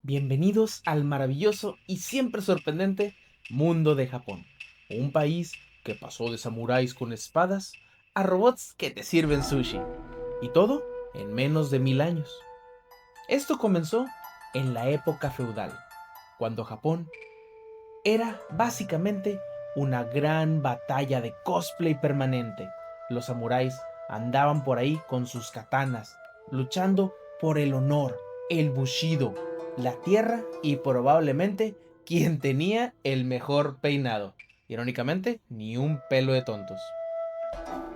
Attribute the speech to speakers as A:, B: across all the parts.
A: Bienvenidos al maravilloso y siempre sorprendente mundo de Japón, un país que pasó de samuráis con espadas a robots que te sirven sushi, y todo en menos de 1000 años. Esto comenzó en la época feudal, cuando Japón era básicamente una gran batalla de cosplay permanente. Los samuráis andaban por ahí con sus katanas, luchando por el honor, el bushido, la tierra y probablemente quien tenía el mejor peinado. Irónicamente, ni un pelo de tontos.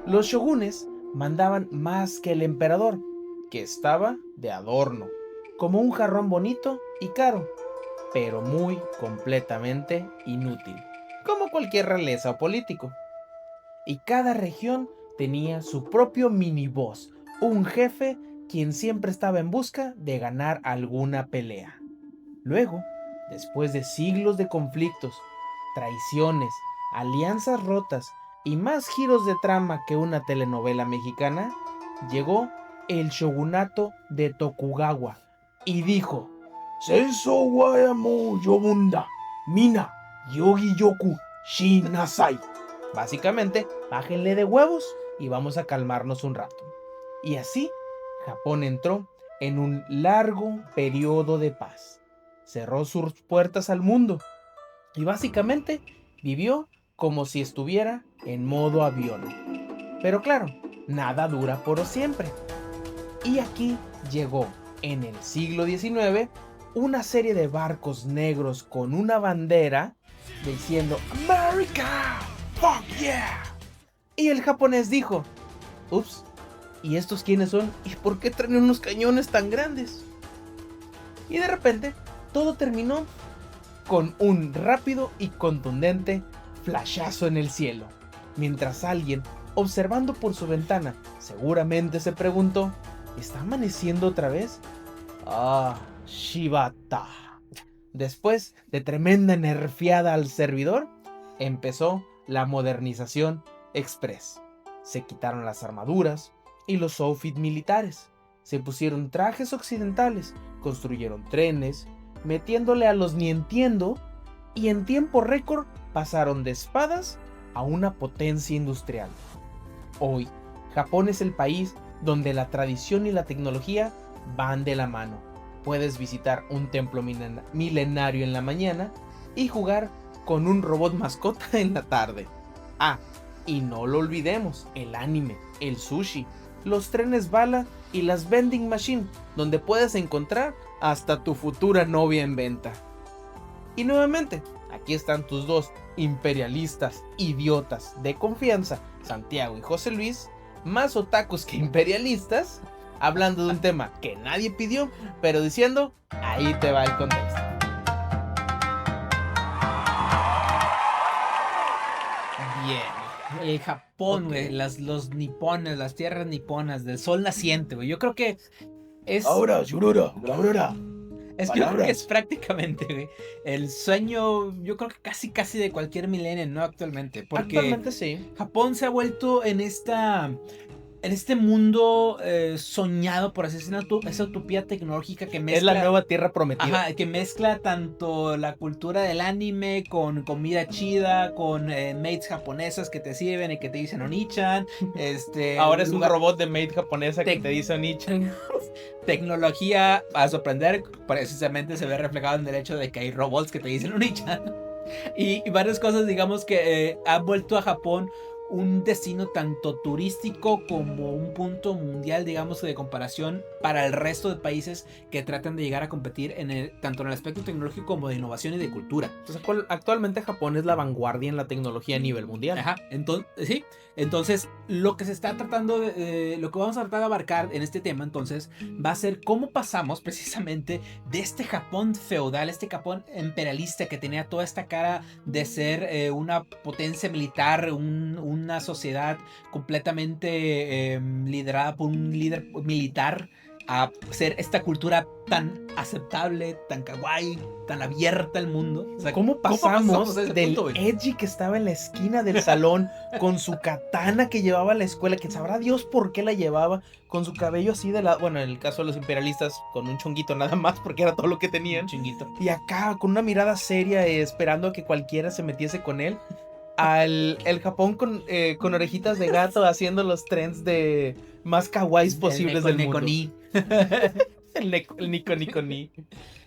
A: Los shogunes mandaban más que el emperador, que estaba de adorno, como un jarrón bonito y caro, pero muy completamente inútil, como cualquier realeza o político. Y cada región tenía su propio miniboss, un jefe quien siempre estaba en busca de ganar alguna pelea. Luego, después de siglos de conflictos, traiciones, alianzas rotas y más giros de trama que una telenovela mexicana, llegó el shogunato de Tokugawa y dijo: Senso wa mo yobunda, mina, yogi yoku, shinasai. Básicamente, bájenle de huevos y vamos a calmarnos un rato. Y así, Japón entró en un largo periodo de paz. Cerró sus puertas al mundo y básicamente vivió como si estuviera en modo avión. Pero claro, nada dura por siempre. Y aquí llegó, en el siglo XIX, una serie de barcos negros con una bandera diciendo America, fuck yeah. Y el japonés dijo: ups, ¿y estos quiénes son? ¿Y por qué traen unos cañones tan grandes? Y de repente, todo terminó con un rápido y contundente flashazo en el cielo, mientras alguien, observando por su ventana, seguramente se preguntó: ¿está amaneciendo otra vez? Ah, Shibata. Después de tremenda nerfeada al servidor, empezó la modernización express. Se quitaron las armaduras y los outfits militares. Se pusieron trajes occidentales, construyeron trenes, metiéndole a los ni entiendo, y en tiempo récord pasaron de espadas a una potencia industrial. Hoy, Japón es el país donde la tradición y la tecnología van de la mano. Puedes visitar un templo milenario en la mañana y jugar con un robot mascota en la tarde. Ah, y no lo olvidemos, el anime, el sushi, los trenes bala y las vending machine, donde puedes encontrar hasta tu futura novia en venta. Y nuevamente, aquí están tus dos imperialistas idiotas de confianza, Santiago y José Luis, más otakus que imperialistas, hablando de un tema que nadie pidió, pero diciendo: ahí te va el contexto.
B: Bien. El Japón, güey,
A: Ok.
B: los nipones, las tierras niponas, del sol naciente, güey. Yo creo que es.
A: Ahora, Shurura, Aurora,
B: Es que yo creo que es
A: palabras.
B: prácticamente, güey, el sueño, yo creo que casi de cualquier milenio, ¿no? Actualmente. Porque
A: Actualmente sí.
B: Japón se ha vuelto en este mundo soñado, por así decirlo, esa utopía tecnológica que
A: Es la
B: mezcla.
A: nueva tierra prometida.
B: Ajá, que mezcla tanto la cultura del anime con comida chida, con maids japonesas que te sirven y que te dicen onichan,
A: Ahora es un
B: lugar,
A: robot de maid japonesa que
B: tec-
A: te dice Onichan.
B: tecnología a sorprender, precisamente se ve reflejado en el hecho de que hay robots que te dicen onichan. Y varias cosas, digamos, que han vuelto a Japón un destino tanto turístico como un punto mundial, digamos, de comparación para el resto de países que tratan de llegar a competir tanto en el aspecto tecnológico como de innovación y de cultura.
A: Pues actualmente Japón es la vanguardia en la tecnología a nivel mundial.
B: Ajá, entonces, sí, entonces lo que se está tratando lo que vamos a tratar de abarcar en este tema, entonces, va a ser cómo pasamos precisamente de este Japón feudal, este Japón imperialista que tenía toda esta cara de ser una potencia militar, una sociedad completamente liderada por un líder militar a ser esta cultura tan aceptable, tan kawaii, tan abierta al mundo. O sea,
A: ¿Cómo pasamos
B: a ese
A: del
B: punto, güey?
A: Edgy que estaba en la esquina del salón con su katana que llevaba a la escuela, que sabrá Dios por qué la llevaba, con su cabello así de la... Bueno, en el caso de los imperialistas, con un chonguito nada más, porque era todo lo que tenían.
B: Un chinguito.
A: Y acá, con una mirada seria, esperando a que cualquiera se metiese con él. Al el Japón con orejitas de gato haciendo los trends de más kawaiis posibles del mundo. El Nico Nico Ni.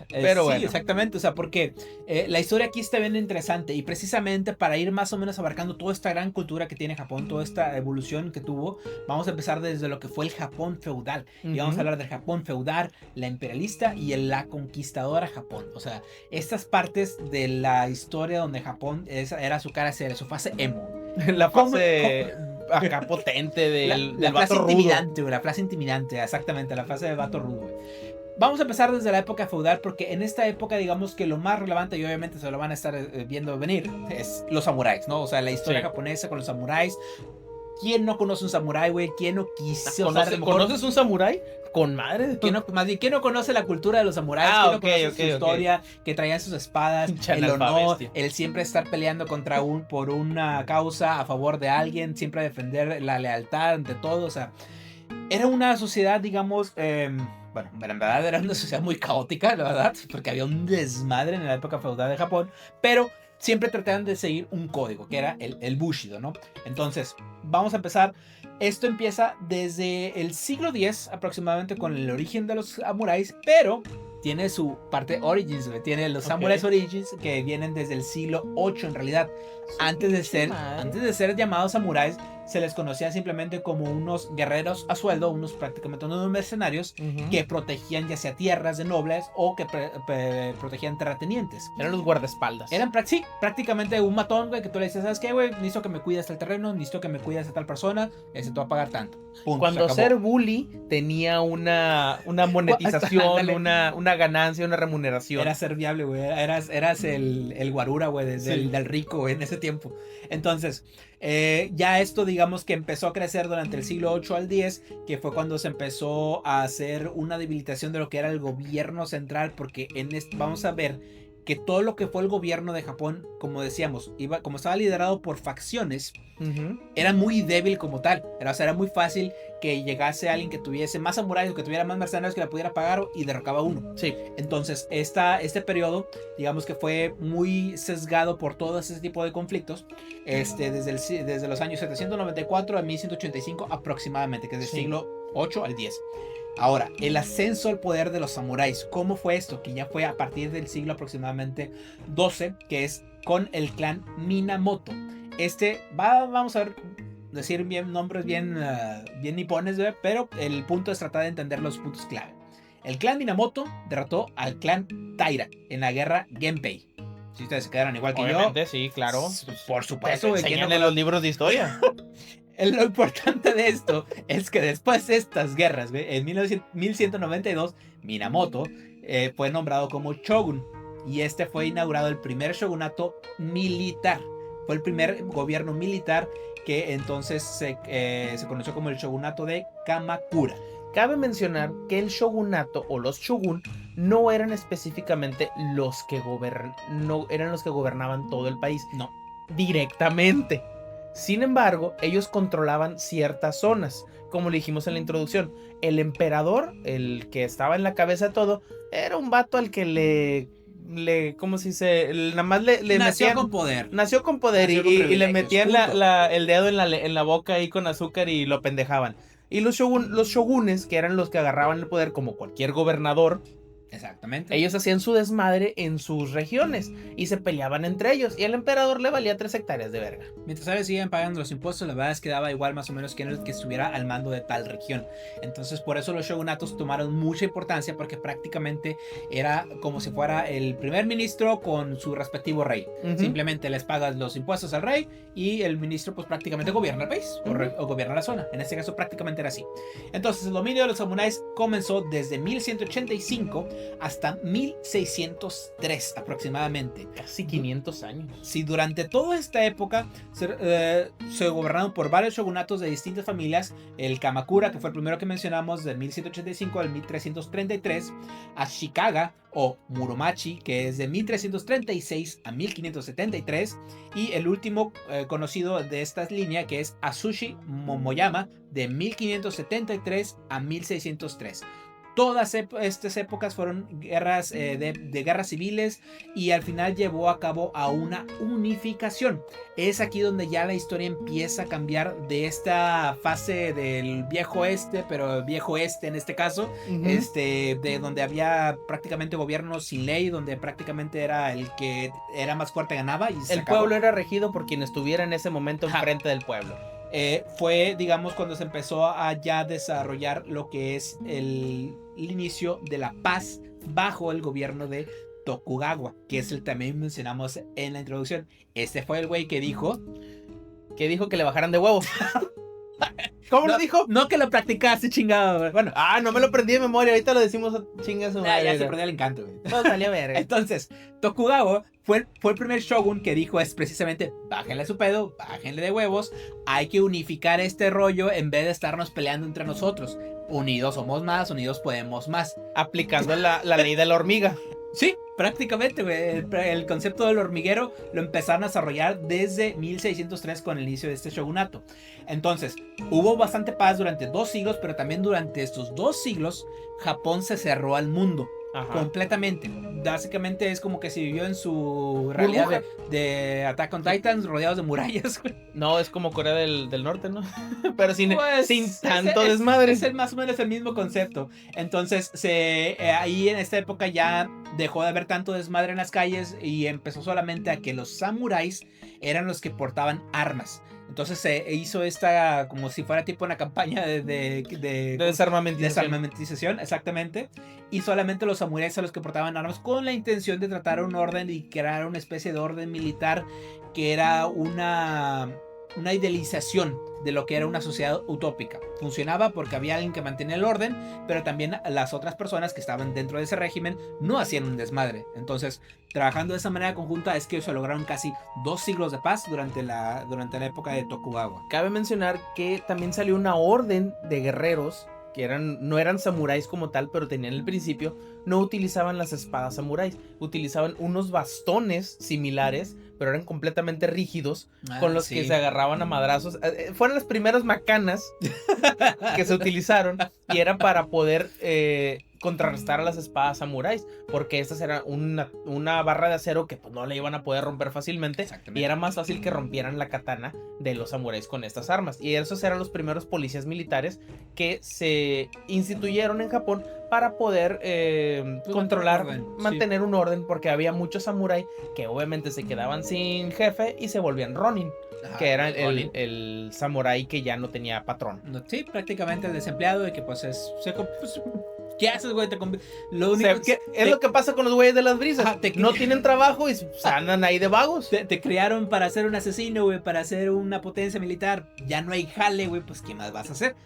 A: Pero
B: Sí,
A: bueno.
B: exactamente, o sea, porque la historia aquí está bien interesante y precisamente para ir más o menos abarcando toda esta gran cultura que tiene Japón, toda esta evolución que tuvo, vamos a empezar desde lo que fue el Japón feudal y vamos a hablar del Japón feudal, la imperialista y la conquistadora Japón, o sea, estas partes de la historia donde Japón era su cara seria, su fase emo.
A: La fase acá potente del
B: la
A: vato
B: fase
A: rudo.
B: intimidante, güey, la fase intimidante, exactamente, la fase de vato rudo, güey. Vamos a empezar desde la época feudal porque en esta época digamos que lo más relevante y obviamente se lo van a estar viendo venir es los samuráis, ¿no? O sea, la historia japonesa con los samuráis. ¿Quién no conoce un samurái, güey? ¿Quién no quiso?
A: ¿Conoces un samurái? Con madre.
B: ¿Quién no conoce la cultura de los samuráis? ¿Quién no conoce su historia? Que traían sus espadas, el honor, el siempre estar peleando por una causa a favor de alguien, siempre defender la lealtad ante todo, o sea, era una sociedad, digamos, bueno, en verdad era una sociedad muy caótica, la verdad, porque había un desmadre en la época feudal de Japón, pero siempre trataban de seguir un código, que era el Bushido, ¿no? Entonces, vamos a empezar. Esto empieza desde el siglo X aproximadamente con el origen de los samuráis, pero tiene su parte Origins, tiene los Samuráis Origins que vienen desde el siglo VIII en realidad. Antes de ser llamados samuráis, se les conocía simplemente como unos guerreros a sueldo, prácticamente unos mercenarios que protegían ya sea tierras de nobles o que protegían terratenientes.
A: Eran los guardaespaldas.
B: Eran prácticamente un matón, güey, que tú le dices, ¿sabes qué, güey? Necesito que me cuides el terreno, necesito que me cuides a tal persona, te va a pagar tanto. Punto,
A: cuando ser bully tenía una monetización, una ganancia, una remuneración.
B: Era ser viable, güey. Eras el guarura, güey, del rico, güey, en ese tiempo. Entonces, ya esto, digamos que empezó a crecer durante el siglo 8 al 10, que fue cuando se empezó a hacer una debilitación de lo que era el gobierno central, porque vamos a ver que todo lo que fue el gobierno de Japón, como decíamos, como estaba liderado por facciones, era muy débil como tal. Era muy fácil que llegase alguien que tuviese más samuráis o que tuviera más mercenarios que la pudiera pagar y derrocaba uno.
A: Sí.
B: Entonces, este periodo, digamos que fue muy sesgado por todo ese tipo de conflictos, desde los años 794 a 1185 aproximadamente, que es del siglo 8 al 10. Ahora, el ascenso al poder de los samuráis. ¿Cómo fue esto? Que ya fue a partir del siglo aproximadamente 12, que es con el clan Minamoto. Vamos a decir bien nombres bien nipones, pero el punto es tratar de entender los puntos clave. El clan Minamoto derrotó al clan Taira en la guerra Genpei. Si ustedes se quedaron igual que
A: obviamente,
B: yo.
A: Sí, claro.
B: Por supuesto.
A: Enséñale los libros de historia.
B: Lo importante de esto es que después de estas guerras, en 1192, Minamoto fue nombrado como shogun. Y fue inaugurado el primer shogunato militar. Fue el primer gobierno militar que entonces se conoció como el shogunato de Kamakura.
A: Cabe mencionar que el shogunato o los shogun no eran específicamente los que gobernaban todo el país.
B: No.
A: Directamente. Sin embargo, ellos controlaban ciertas zonas. Como le dijimos en la introducción, el emperador, el que estaba en la cabeza de todo, era un vato al que ¿cómo se dice? Nada más le
B: nació
A: metían,
B: con poder.
A: Nació con poder y le metían el dedo en la boca ahí con azúcar y lo pendejaban. Y los shogunes, que eran los que agarraban el poder como cualquier gobernador,
B: exactamente,
A: ellos hacían su desmadre en sus regiones y se peleaban entre ellos y al emperador le valía 3 hectáreas de verga.
B: Mientras ellos siguen pagando los impuestos, la verdad es que daba igual más o menos quién era el que estuviera al mando de tal región. Entonces por eso los shogunatos tomaron mucha importancia, porque prácticamente era como si fuera el primer ministro con su respectivo rey. Simplemente les pagas los impuestos al rey y el ministro pues prácticamente gobierna el país o gobierna la zona. En este caso prácticamente era así. Entonces el dominio de los samuráis comenzó desde 1185 hasta 1603 aproximadamente.
A: Casi 500 años.
B: Sí, durante toda esta época se gobernaron por varios shogunatos de distintas familias. El Kamakura, que fue el primero que mencionamos, de 1185 al 1333. Ashikaga o Muromachi, que es de 1336 a 1573. Y el último conocido de esta línea, que es Asushi Momoyama, de 1573 a 1603. Todas estas épocas fueron guerras de guerras civiles y al final llevó a cabo a una unificación. Es aquí donde ya la historia empieza a cambiar de esta fase del viejo oeste, pero viejo oeste en este caso, de donde había prácticamente gobierno sin ley, donde prácticamente era el que era más fuerte ganaba. Y
A: el pueblo era regido por quien estuviera en ese momento enfrente del pueblo.
B: Fue, digamos, cuando se empezó a ya desarrollar lo que es el inicio de la paz bajo el gobierno de Tokugawa, que es el también mencionamos en la introducción. Este fue el güey que dijo
A: que le bajaran de huevos. ¿Cómo lo dijo?
B: No que lo practicaste, chingado. Bueno.
A: No me lo aprendí de memoria. Ahorita lo decimos chingas.
B: Ya se perdió el encanto, güey.
A: Todo salió verga.
B: Entonces, Tokugawa fue el primer shogun que dijo es precisamente, bájenle su pedo, bájenle de huevos, hay que unificar este rollo en vez de estarnos peleando entre nosotros. Unidos somos más, unidos podemos más.
A: Aplicando la ley de la hormiga.
B: Sí, prácticamente, güey. El concepto del hormiguero lo empezaron a desarrollar desde 1603 con el inicio de este shogunato. Entonces, hubo bastante paz durante 2 siglos, pero también durante estos 2 siglos, Japón se cerró al mundo. Ajá. Completamente. Básicamente es como que se vivió en su realidad de Attack on Titans, rodeados de murallas, güey.
A: No, es como Corea del Norte, ¿no? Pero sin tanto desmadre.
B: Es más o menos el mismo concepto. Entonces, ahí en esta época ya dejó de haber tanto desmadre en las calles y empezó solamente a que los samuráis eran los que portaban armas. Entonces se hizo esta como si fuera tipo una campaña de desarmamentización, exactamente. Y solamente los samuráis son los que portaban armas con la intención de tratar un orden y crear una especie de orden militar que era una idealización de lo que era una sociedad utópica. Funcionaba porque había alguien que mantenía el orden, pero también las otras personas que estaban dentro de ese régimen no hacían un desmadre. Entonces, trabajando de esa manera conjunta es que se lograron casi 2 siglos de paz durante la época de Tokugawa.
A: Cabe mencionar que también salió una orden de guerreros que no eran samuráis como tal, pero tenían el principio, no utilizaban las espadas samuráis, utilizaban unos bastones similares, pero eran completamente rígidos, con los que se agarraban a madrazos. Fueron las primeras macanas que se utilizaron y era para poder contrarrestar a las espadas samuráis, porque estas eran una barra de acero que pues, no le iban a poder romper fácilmente, y era más fácil que rompieran la katana de los samuráis con estas armas. Y esos eran los primeros policías militares que se instituyeron en Japón para poder controlar, mantener un orden, porque había muchos samuráis que obviamente se quedaban sin jefe y se volvían ronin, que era el samurái que ya no tenía patrón.
B: Sí, prácticamente el desempleado y que pues ¿qué haces, güey? Lo único
A: es lo que pasa con los güeyes de las brisas. No tienen trabajo y andan ahí de vagos.
B: Te criaron para ser un asesino, güey, para ser una potencia militar. Ya no hay jale, güey, pues ¿qué más vas a hacer?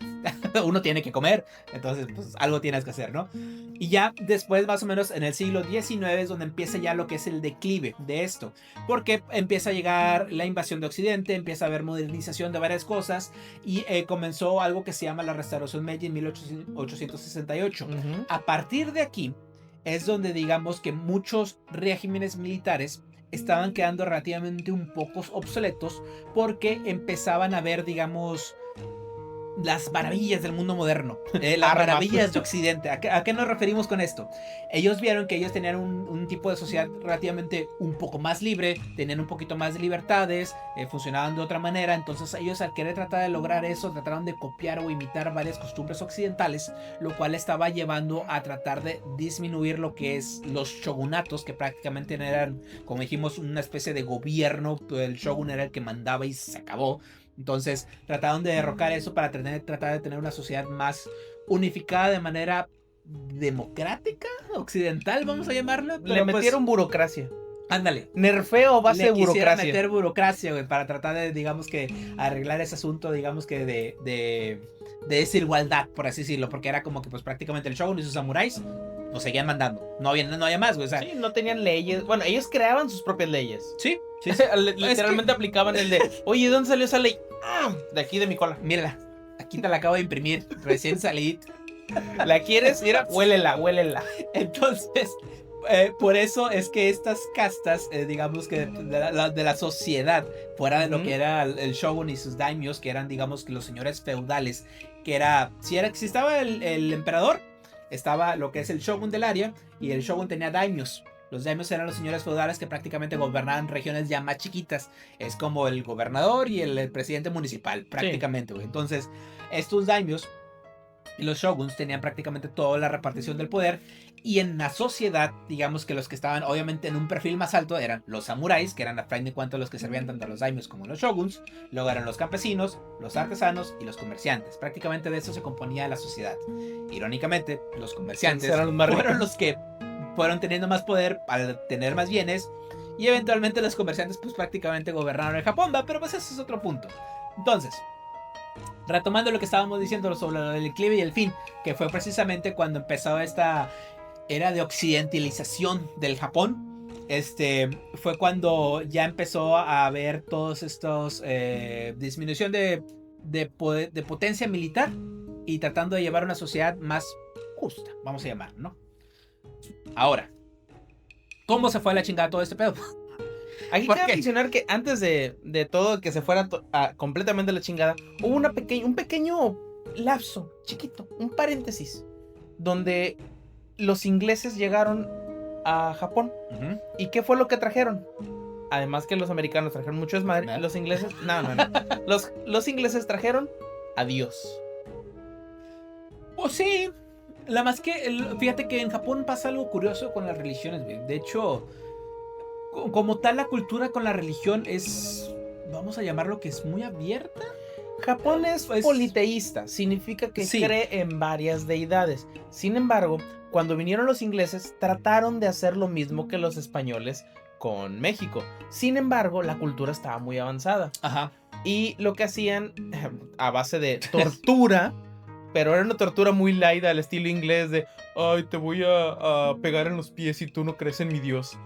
B: Uno tiene que comer, entonces pues algo tienes que hacer, ¿no? Y ya después, más o menos en el siglo XIX, es donde empieza ya lo que es el declive de esto, porque empieza a llegar la invasión de Occidente, empieza a haber modernización de varias cosas y comenzó algo que se llama la Restauración Meiji en 1868. A partir de aquí es donde digamos que muchos regímenes militares estaban quedando relativamente un poco obsoletos, porque empezaban a ver, digamos, las maravillas del mundo moderno, las maravillas de Occidente. ¿A qué nos referimos con esto? Ellos vieron que ellos tenían un tipo de sociedad relativamente un poco más libre, tenían un poquito más de libertades, funcionaban de otra manera. Entonces ellos, al querer tratar de lograr eso, trataron de copiar o imitar varias costumbres occidentales, lo cual estaba llevando a tratar de disminuir lo que es los shogunatos, que prácticamente eran, como dijimos, una especie de gobierno. El shogun era el que mandaba y se acabó. Entonces trataron de derrocar eso para tratar de tener una sociedad más unificada de manera democrática, occidental, vamos a llamarla.
A: Le metieron burocracia.
B: Ándale.
A: Nerfeo base de burocracia.
B: Le meter burocracia, güey, para tratar de, digamos que, arreglar ese asunto, digamos que de desigualdad, por así decirlo. Porque era como que pues prácticamente el shogun y sus samuráis pues seguían mandando. No había más, güey. O sea,
A: Sí, no tenían leyes. Bueno, ellos creaban sus propias leyes.
B: sí.
A: Literalmente aplicaban el de, oye, ¿de dónde salió esa ley? De aquí de mi cola.
B: Mírala, aquí te la acabo de imprimir, recién salí.
A: ¿La quieres? Mira, huélela.
B: Entonces, por eso es que estas castas, digamos que de la sociedad, fuera de lo que era el shogun y sus daimios, que eran, digamos, que los señores feudales, que era, si estaba el emperador, estaba lo que es el shogun del área, y el shogun tenía daimios. Los daimios eran los señores feudales que prácticamente gobernaban regiones ya más chiquitas. Es como el gobernador y el presidente municipal, prácticamente, güey. Entonces, estos daimios y los shoguns tenían prácticamente toda la repartición del poder. Y en la sociedad, digamos que los que estaban obviamente en un perfil más alto eran los samuráis, que eran a fin de cuentas los que servían tanto a los daimios como a los shoguns. Luego eran los campesinos, los artesanos y los comerciantes. Prácticamente de eso se componía la sociedad. Irónicamente, los comerciantes
A: Eran los más ricos.
B: fueron los que fueron teniendo más poder al tener más bienes. Y eventualmente los comerciantes pues prácticamente gobernaron el Japón, ¿va? Pero pues ese es otro punto. Entonces, retomando lo que estábamos diciendo sobre el declive y el fin, que fue precisamente cuando empezó esta era de occidentalización del Japón, fue cuando ya empezó a haber todos estos disminución de potencia militar y tratando de llevar una sociedad más justa, vamos a llamar, ¿no? Ahora, ¿cómo se fue a la chingada todo este pedo?
A: Aquí cabe mencionar que antes de todo que se fuera completamente a la chingada, hubo un pequeño lapso, chiquito, un paréntesis, donde los ingleses llegaron a Japón. ¿Y qué fue lo que trajeron? Además que los americanos trajeron mucho desmadre, los ingleses... No. Los ingleses trajeron a Dios.
B: Pues sí. La más que... Fíjate que en Japón pasa algo curioso con las religiones, güey. De hecho, como tal, la cultura con la religión es... Vamos a llamarlo que es muy abierta.
A: Japón es politeísta, significa que cree en varias deidades. Sin embargo, cuando vinieron los ingleses, trataron de hacer lo mismo que los españoles con México. Sin embargo, la cultura estaba muy avanzada.
B: Ajá.
A: Y lo que hacían, a base de tortura, pero era una tortura muy light al estilo inglés de, ay, te voy a pegar en los pies si tú no crees en mi Dios.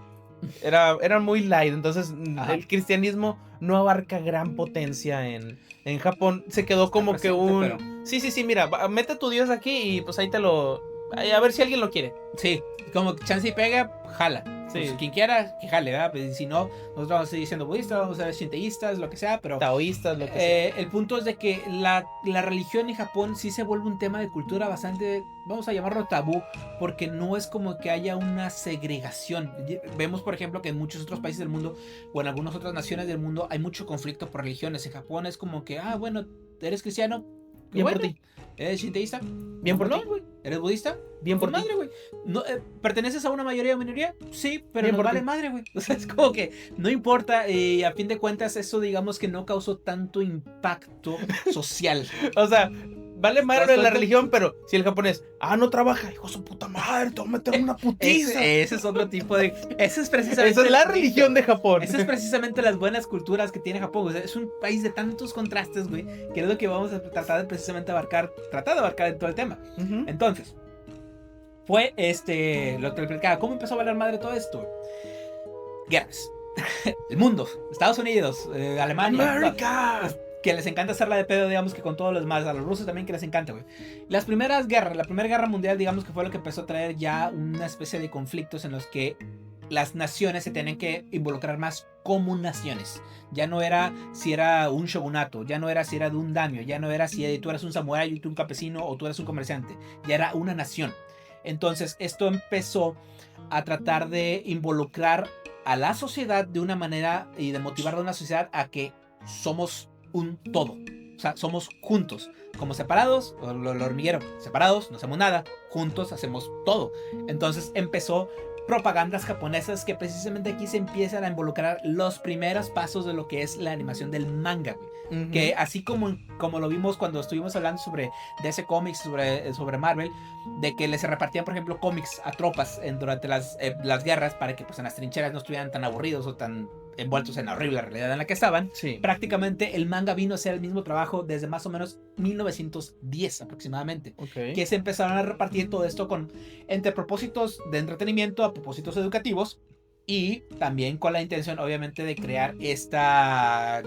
A: Era muy light, entonces el cristianismo no abarca gran potencia en Japón. Se quedó como que un... Pero... Sí, mira, mete tu Dios aquí y pues ahí te lo... A ver si alguien lo quiere.
B: Sí, como chance y pega, jala. Sí. Pues, quien quiera, que jale, ¿verdad? Pues, si no, nosotros vamos a seguir siendo budistas, vamos a ser shinteístas, lo que sea, pero...
A: Taoístas, lo que sea.
B: El punto es de que la religión en Japón sí se vuelve un tema de cultura bastante, vamos a llamarlo tabú, porque no es como que haya una segregación. Vemos, por ejemplo, que en muchos otros países del mundo, o en algunas otras naciones del mundo, hay mucho conflicto por religiones. En Japón es como que, bueno, ¿eres cristiano?
A: Bien bueno. Por ti.
B: ¿Eres shinteísta?
A: Bien por ti.
B: Güey. ¿Eres budista?
A: Bien por
B: madre, güey. No, ¿perteneces a una mayoría o minoría? Sí, pero nos vale madre, güey. O sea, es como que no importa. Y a fin de cuentas, eso digamos que no causó tanto impacto social.
A: O sea, vale madre la religión, pero si el japonés, no trabaja, hijo de su puta madre, te voy a meter una putiza.
B: Ese es otro tipo de... Esa es
A: la religión de Japón.
B: Esa es precisamente las buenas culturas que tiene Japón. O sea, es un país de tantos contrastes, güey, que es lo que vamos a tratar de precisamente abarcar en todo el tema. Entonces, fue lo que explicaba. ¿Cómo empezó a valer madre todo esto? Guerras. El mundo. Estados Unidos, Alemania.
A: América.
B: Que les encanta hacerla de pedo, digamos que con todos los demás. A los rusos también que les encanta, güey. Las primeras guerras, la Primera Guerra Mundial, digamos que fue lo que empezó a traer ya una especie de conflictos en los que las naciones se tenían que involucrar más como naciones. Ya no era si era un shogunato, ya no era si era de un daimyo, ya no era si tú eras un samurái y tú un campesino o tú eras un comerciante. Ya era una nación. Entonces esto empezó a tratar de involucrar a la sociedad de una manera y de motivar a una sociedad a que somos un todo. O sea, somos juntos. Como separados, lo hormiguero, separados, no hacemos nada. Juntos hacemos todo. Entonces empezó propagandas japonesas que precisamente aquí se empiezan a involucrar los primeros pasos de lo que es la animación del manga, güey. Que así como lo vimos cuando estuvimos hablando sobre DC Comics, sobre Marvel, de que les repartían, por ejemplo, cómics a tropas durante las guerras para que pues en las trincheras no estuvieran tan aburridos o tan envueltos en la horrible realidad en la que estaban,
A: Sí.
B: prácticamente el manga vino a ser el mismo trabajo desde más o menos 1910 aproximadamente.
A: Ok.
B: Que se empezaron a repartir todo esto entre propósitos de entretenimiento a propósitos educativos y también con la intención obviamente de crear esta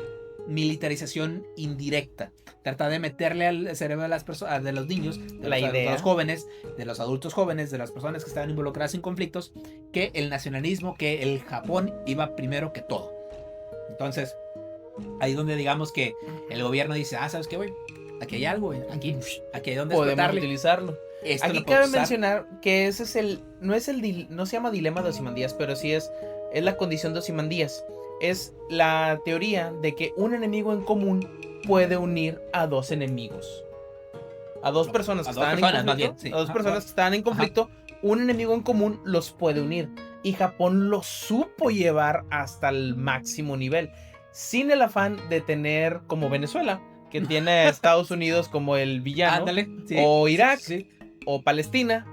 B: militarización indirecta, tratar de meterle al cerebro de las personas, de los niños, de los jóvenes, de los adultos jóvenes, de las personas que estaban involucradas en conflictos, que el nacionalismo, que el Japón iba primero que todo. Entonces, ahí donde digamos que el gobierno dice, ¿sabes qué, güey? Aquí hay algo, güey. Aquí hay donde
A: Podemos
B: explotarle.
A: utilizarlo.
B: Esto
A: Aquí
B: lo puedo
A: cabe
B: usar.
A: mencionar que ese es no se llama dilema de Ozymandias, pero sí es la condición de Ozymandias. Es la teoría de que un enemigo en común puede unir a dos enemigos. A dos personas que estaban en conflicto.
B: más bien, sí.
A: A dos
B: Ajá,
A: personas que estaban en conflicto, un enemigo en común los puede unir. Y Japón lo supo llevar hasta el máximo nivel, sin el afán de tener como Venezuela, que tiene a Estados Unidos como el villano,
B: Ándale, sí.
A: o Irak,
B: Sí.
A: o Palestina,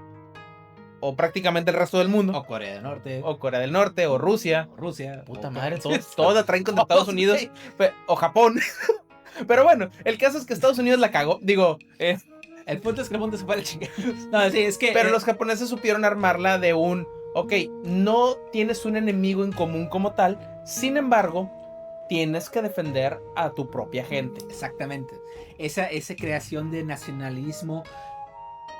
A: o prácticamente el resto del mundo,
B: O Corea del Norte.
A: o Corea del Norte, o Rusia.
B: O Rusia.
A: Puta
B: o
A: madre,
B: todo.
A: todos traen contra Estados Unidos,
B: Sí.
A: o Japón. Pero bueno, el caso es que Estados Unidos la cagó. Digo,
B: El punto es que el mundo se fue a la chingada. No, sí, es que.
A: pero los japoneses supieron armarla de ok, no tienes un enemigo en común como tal, sin embargo, tienes que defender a tu propia gente.
B: Exactamente. Esa creación de nacionalismo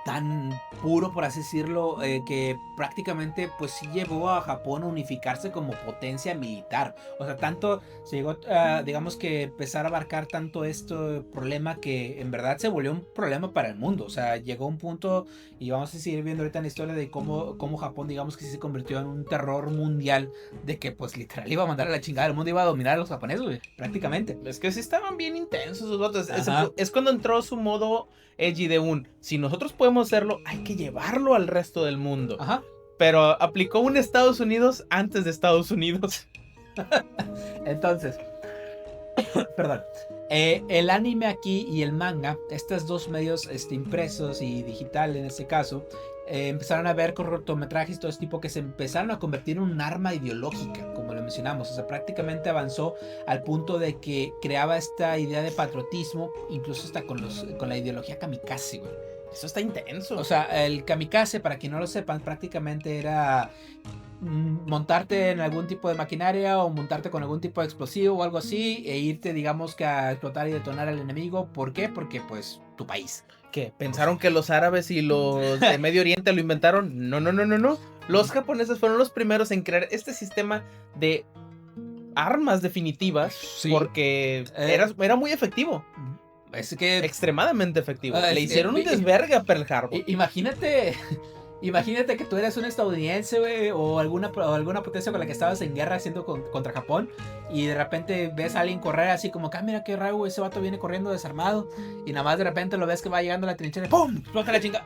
B: tan puro, por así decirlo, que prácticamente pues sí llevó a Japón a unificarse como potencia militar. O sea, tanto se llegó, digamos que empezar a abarcar tanto este problema que en verdad se volvió un problema para el mundo. O sea, llegó un punto, y vamos a seguir viendo ahorita en la historia de cómo Japón, digamos que sí se convirtió en un terror mundial, de que pues literal iba a mandar a la chingada, el mundo iba a dominar a los japoneses, güey, prácticamente.
A: Es que sí estaban bien intensos los vatos.
B: Ajá.
A: Es cuando entró su modo edgy de si nosotros podemos hacerlo, hay que llevarlo al resto del mundo.
B: Ajá.
A: Pero aplicó un Estados Unidos antes de Estados Unidos.
B: Entonces, perdón. El anime aquí y el manga, estos dos medios impresos y digital en este caso, empezaron a ver cortometrajes todo este tipo que se empezaron a convertir en un arma ideológica, como lo mencionamos. O sea, prácticamente avanzó al punto de que creaba esta idea de patriotismo, incluso hasta con la ideología kamikaze, güey.
A: Eso está intenso.
B: O sea, el kamikaze, para quien no lo sepan, prácticamente era montarte en algún tipo de maquinaria o montarte con algún tipo de explosivo o algo así e irte, digamos, que a explotar y detonar al enemigo. ¿Por qué? Porque pues tu país.
A: ¿Qué? ¿Pensaron que los árabes y los de Medio Oriente lo inventaron? No, no, no, no, no. Los japoneses fueron los primeros en crear este sistema de armas definitivas,
B: Sí.
A: Porque era muy efectivo.
B: Es que
A: Extremadamente efectivo.
B: Ah,
A: Le hicieron un
B: y-
A: desvergue a Pearl Harbor.
B: imagínate que tú eres un estadounidense, güey, o alguna potencia con la que estabas en guerra haciendo contra Japón, y de repente ves a alguien correr así como que, mira qué raro, güey, ese vato viene corriendo desarmado, y nada más de repente lo ves que va llegando a la trinchera y ¡pum! Explota la chinga.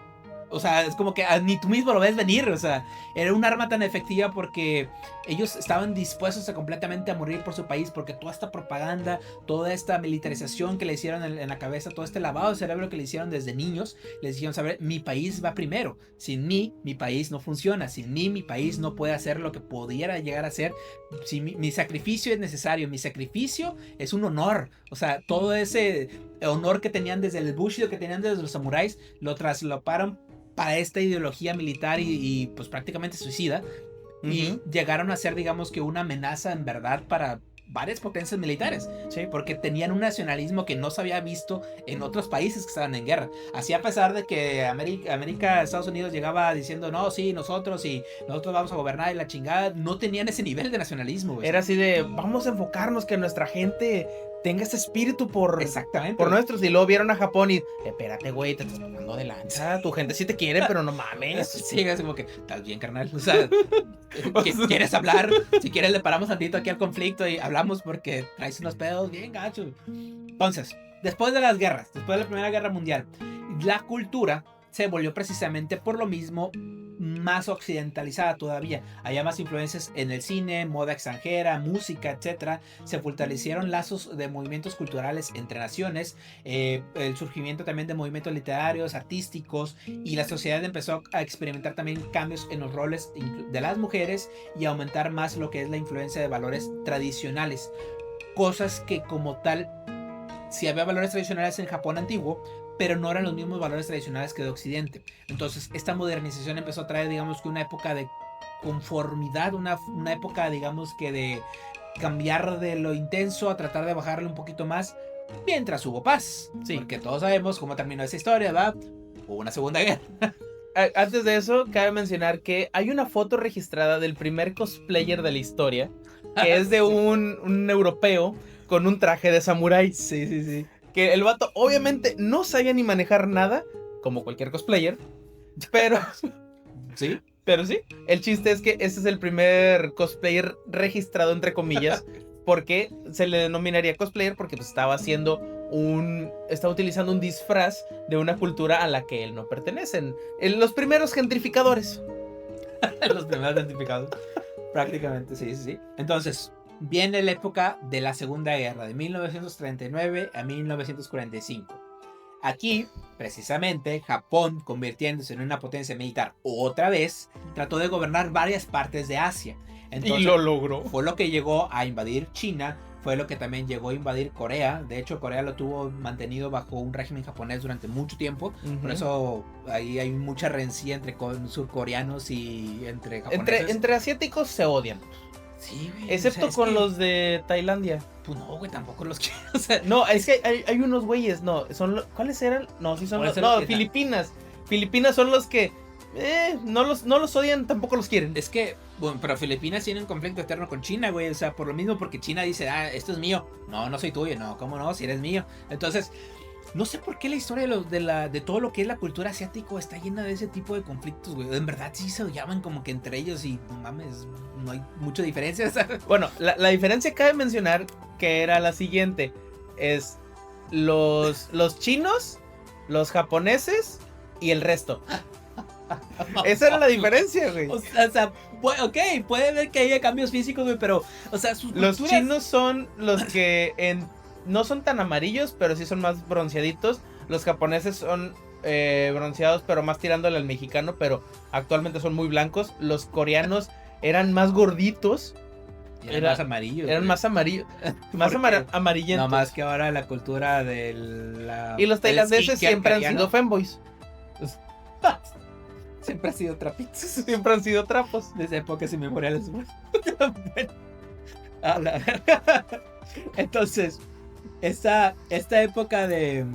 B: O sea, es como que ni tú mismo lo ves venir. O sea, era un arma tan efectiva porque ellos estaban dispuestos a completamente a morir por su país, porque toda esta propaganda, toda esta militarización que le hicieron en la cabeza, todo este lavado de cerebro que le hicieron desde niños, les dijeron, saber, mi país va primero. Sin mí, mi país no funciona. Sin mí, mi país no puede hacer lo que pudiera llegar a ser. Si mi sacrificio es necesario, mi sacrificio es un honor. O sea, todo ese honor que tenían desde el Bushido, que tenían desde los samuráis, lo traslaparon para esta ideología militar y pues prácticamente suicida. Y llegaron a ser, digamos, que una amenaza en verdad para varias potencias militares, ¿sí? Porque tenían un nacionalismo que no se había visto en otros países que estaban en guerra. Así, a pesar de que América, Estados Unidos llegaba diciendo, no, sí, nosotros vamos a gobernar y la chingada, no tenían ese nivel de nacionalismo, güey.
A: Era así de, vamos a enfocarnos que nuestra gente tenga ese espíritu por nuestros. Y luego vieron a Japón y, espérate, güey, te estás pasando de lanza. Tu gente sí te quiere, pero no mames.
B: Sí, es como que, estás bien, carnal. O sea, ¿quieres hablar? Si quieres, le paramos tantito aquí al conflicto y hablamos porque traes unos pedos bien gachos. Entonces, después de las guerras, después de la Primera Guerra Mundial, la cultura se volvió precisamente por lo mismo más occidentalizada todavía. Había más influencias en el cine, moda extranjera, música, etcétera. Se fortalecieron lazos de movimientos culturales entre naciones, el surgimiento también de movimientos literarios, artísticos, y la sociedad empezó a experimentar también cambios en los roles de las mujeres y aumentar más lo que es la influencia de valores tradicionales. Cosas que como tal, sí había valores tradicionales en Japón antiguo, pero no eran los mismos valores tradicionales que de Occidente. Entonces esta modernización empezó a traer, digamos, que una época de conformidad, una época, digamos, que de cambiar de lo intenso a tratar de bajarle un poquito más, mientras hubo paz.
A: Sí.
B: Porque todos sabemos cómo terminó esa historia, ¿verdad? Hubo una segunda guerra.
A: Antes de eso, cabe mencionar que hay una foto registrada del primer cosplayer de la historia, que es de un europeo con un traje de samurái.
B: Sí, sí, sí.
A: Que el vato obviamente no sabía ni manejar nada, como cualquier cosplayer, pero
B: ¿Sí?
A: pero sí, el chiste es que ese es el primer cosplayer registrado entre comillas, porque se le denominaría cosplayer porque pues, estaba utilizando un disfraz de una cultura a la que él no pertenece. Los primeros gentrificadores.
B: Los primeros identificados. Prácticamente, sí, sí, sí. Entonces, viene la época de la Segunda Guerra, de 1939 a 1945. Aquí, precisamente, Japón, convirtiéndose en una potencia militar otra vez, trató de gobernar varias partes de Asia. Entonces,
A: Y lo logró.
B: fue lo que llegó a invadir China, fue lo que también llegó a invadir Corea. De hecho, Corea lo tuvo mantenido bajo un régimen japonés durante mucho tiempo. Por eso ahí hay mucha rencilla entre surcoreanos y entre japoneses.
A: Entre asiáticos se odian.
B: Sí, güey.
A: Excepto
B: es
A: con
B: que,
A: los de Tailandia.
B: Pues no, güey, tampoco los quiero. O sea,
A: No, es que hay unos güeyes, no, ¿cuáles eran? No, sí son
B: ¿Cuáles
A: los,
B: eran
A: no,
B: los que-
A: Filipinas. Filipinas son los que no los odian, tampoco los quieren.
B: es que, bueno, pero Filipinas tiene un conflicto eterno con China, güey. O sea, por lo mismo, porque China dice, esto es mío. No, no soy tuyo. No, ¿cómo no? Si eres mío. Entonces, no sé por qué la historia de todo lo que es la cultura asiático está llena de ese tipo de conflictos, güey. En verdad sí se llaman como que entre ellos y no mames, no hay mucha diferencia, ¿sabes?
A: Bueno, la diferencia cabe mencionar que era la siguiente. Es los chinos, los japoneses y el resto. Esa era la diferencia, güey.
B: O sea, ok, puede ver que haya cambios físicos, güey, pero, o sea, sus
A: Los
B: culturas...
A: chinos son los que no son tan amarillos, pero sí son más bronceaditos. Los japoneses son bronceados, pero más tirándole al mexicano, pero actualmente son muy blancos. Los coreanos eran más gorditos,
B: Eran más amarillos.
A: eran
B: güey.
A: más amarillos, más
B: Porque
A: amarillentos.
B: No más que ahora la cultura de la...
A: Y los
B: del
A: tailandeses
B: skincare
A: siempre han
B: coreano
A: sido femboys.
B: siempre ha sido trapitos.
A: Siempre han sido trapos.
B: Desde épocas inmemoriales. Bueno, a la verga. Entonces, esta época de...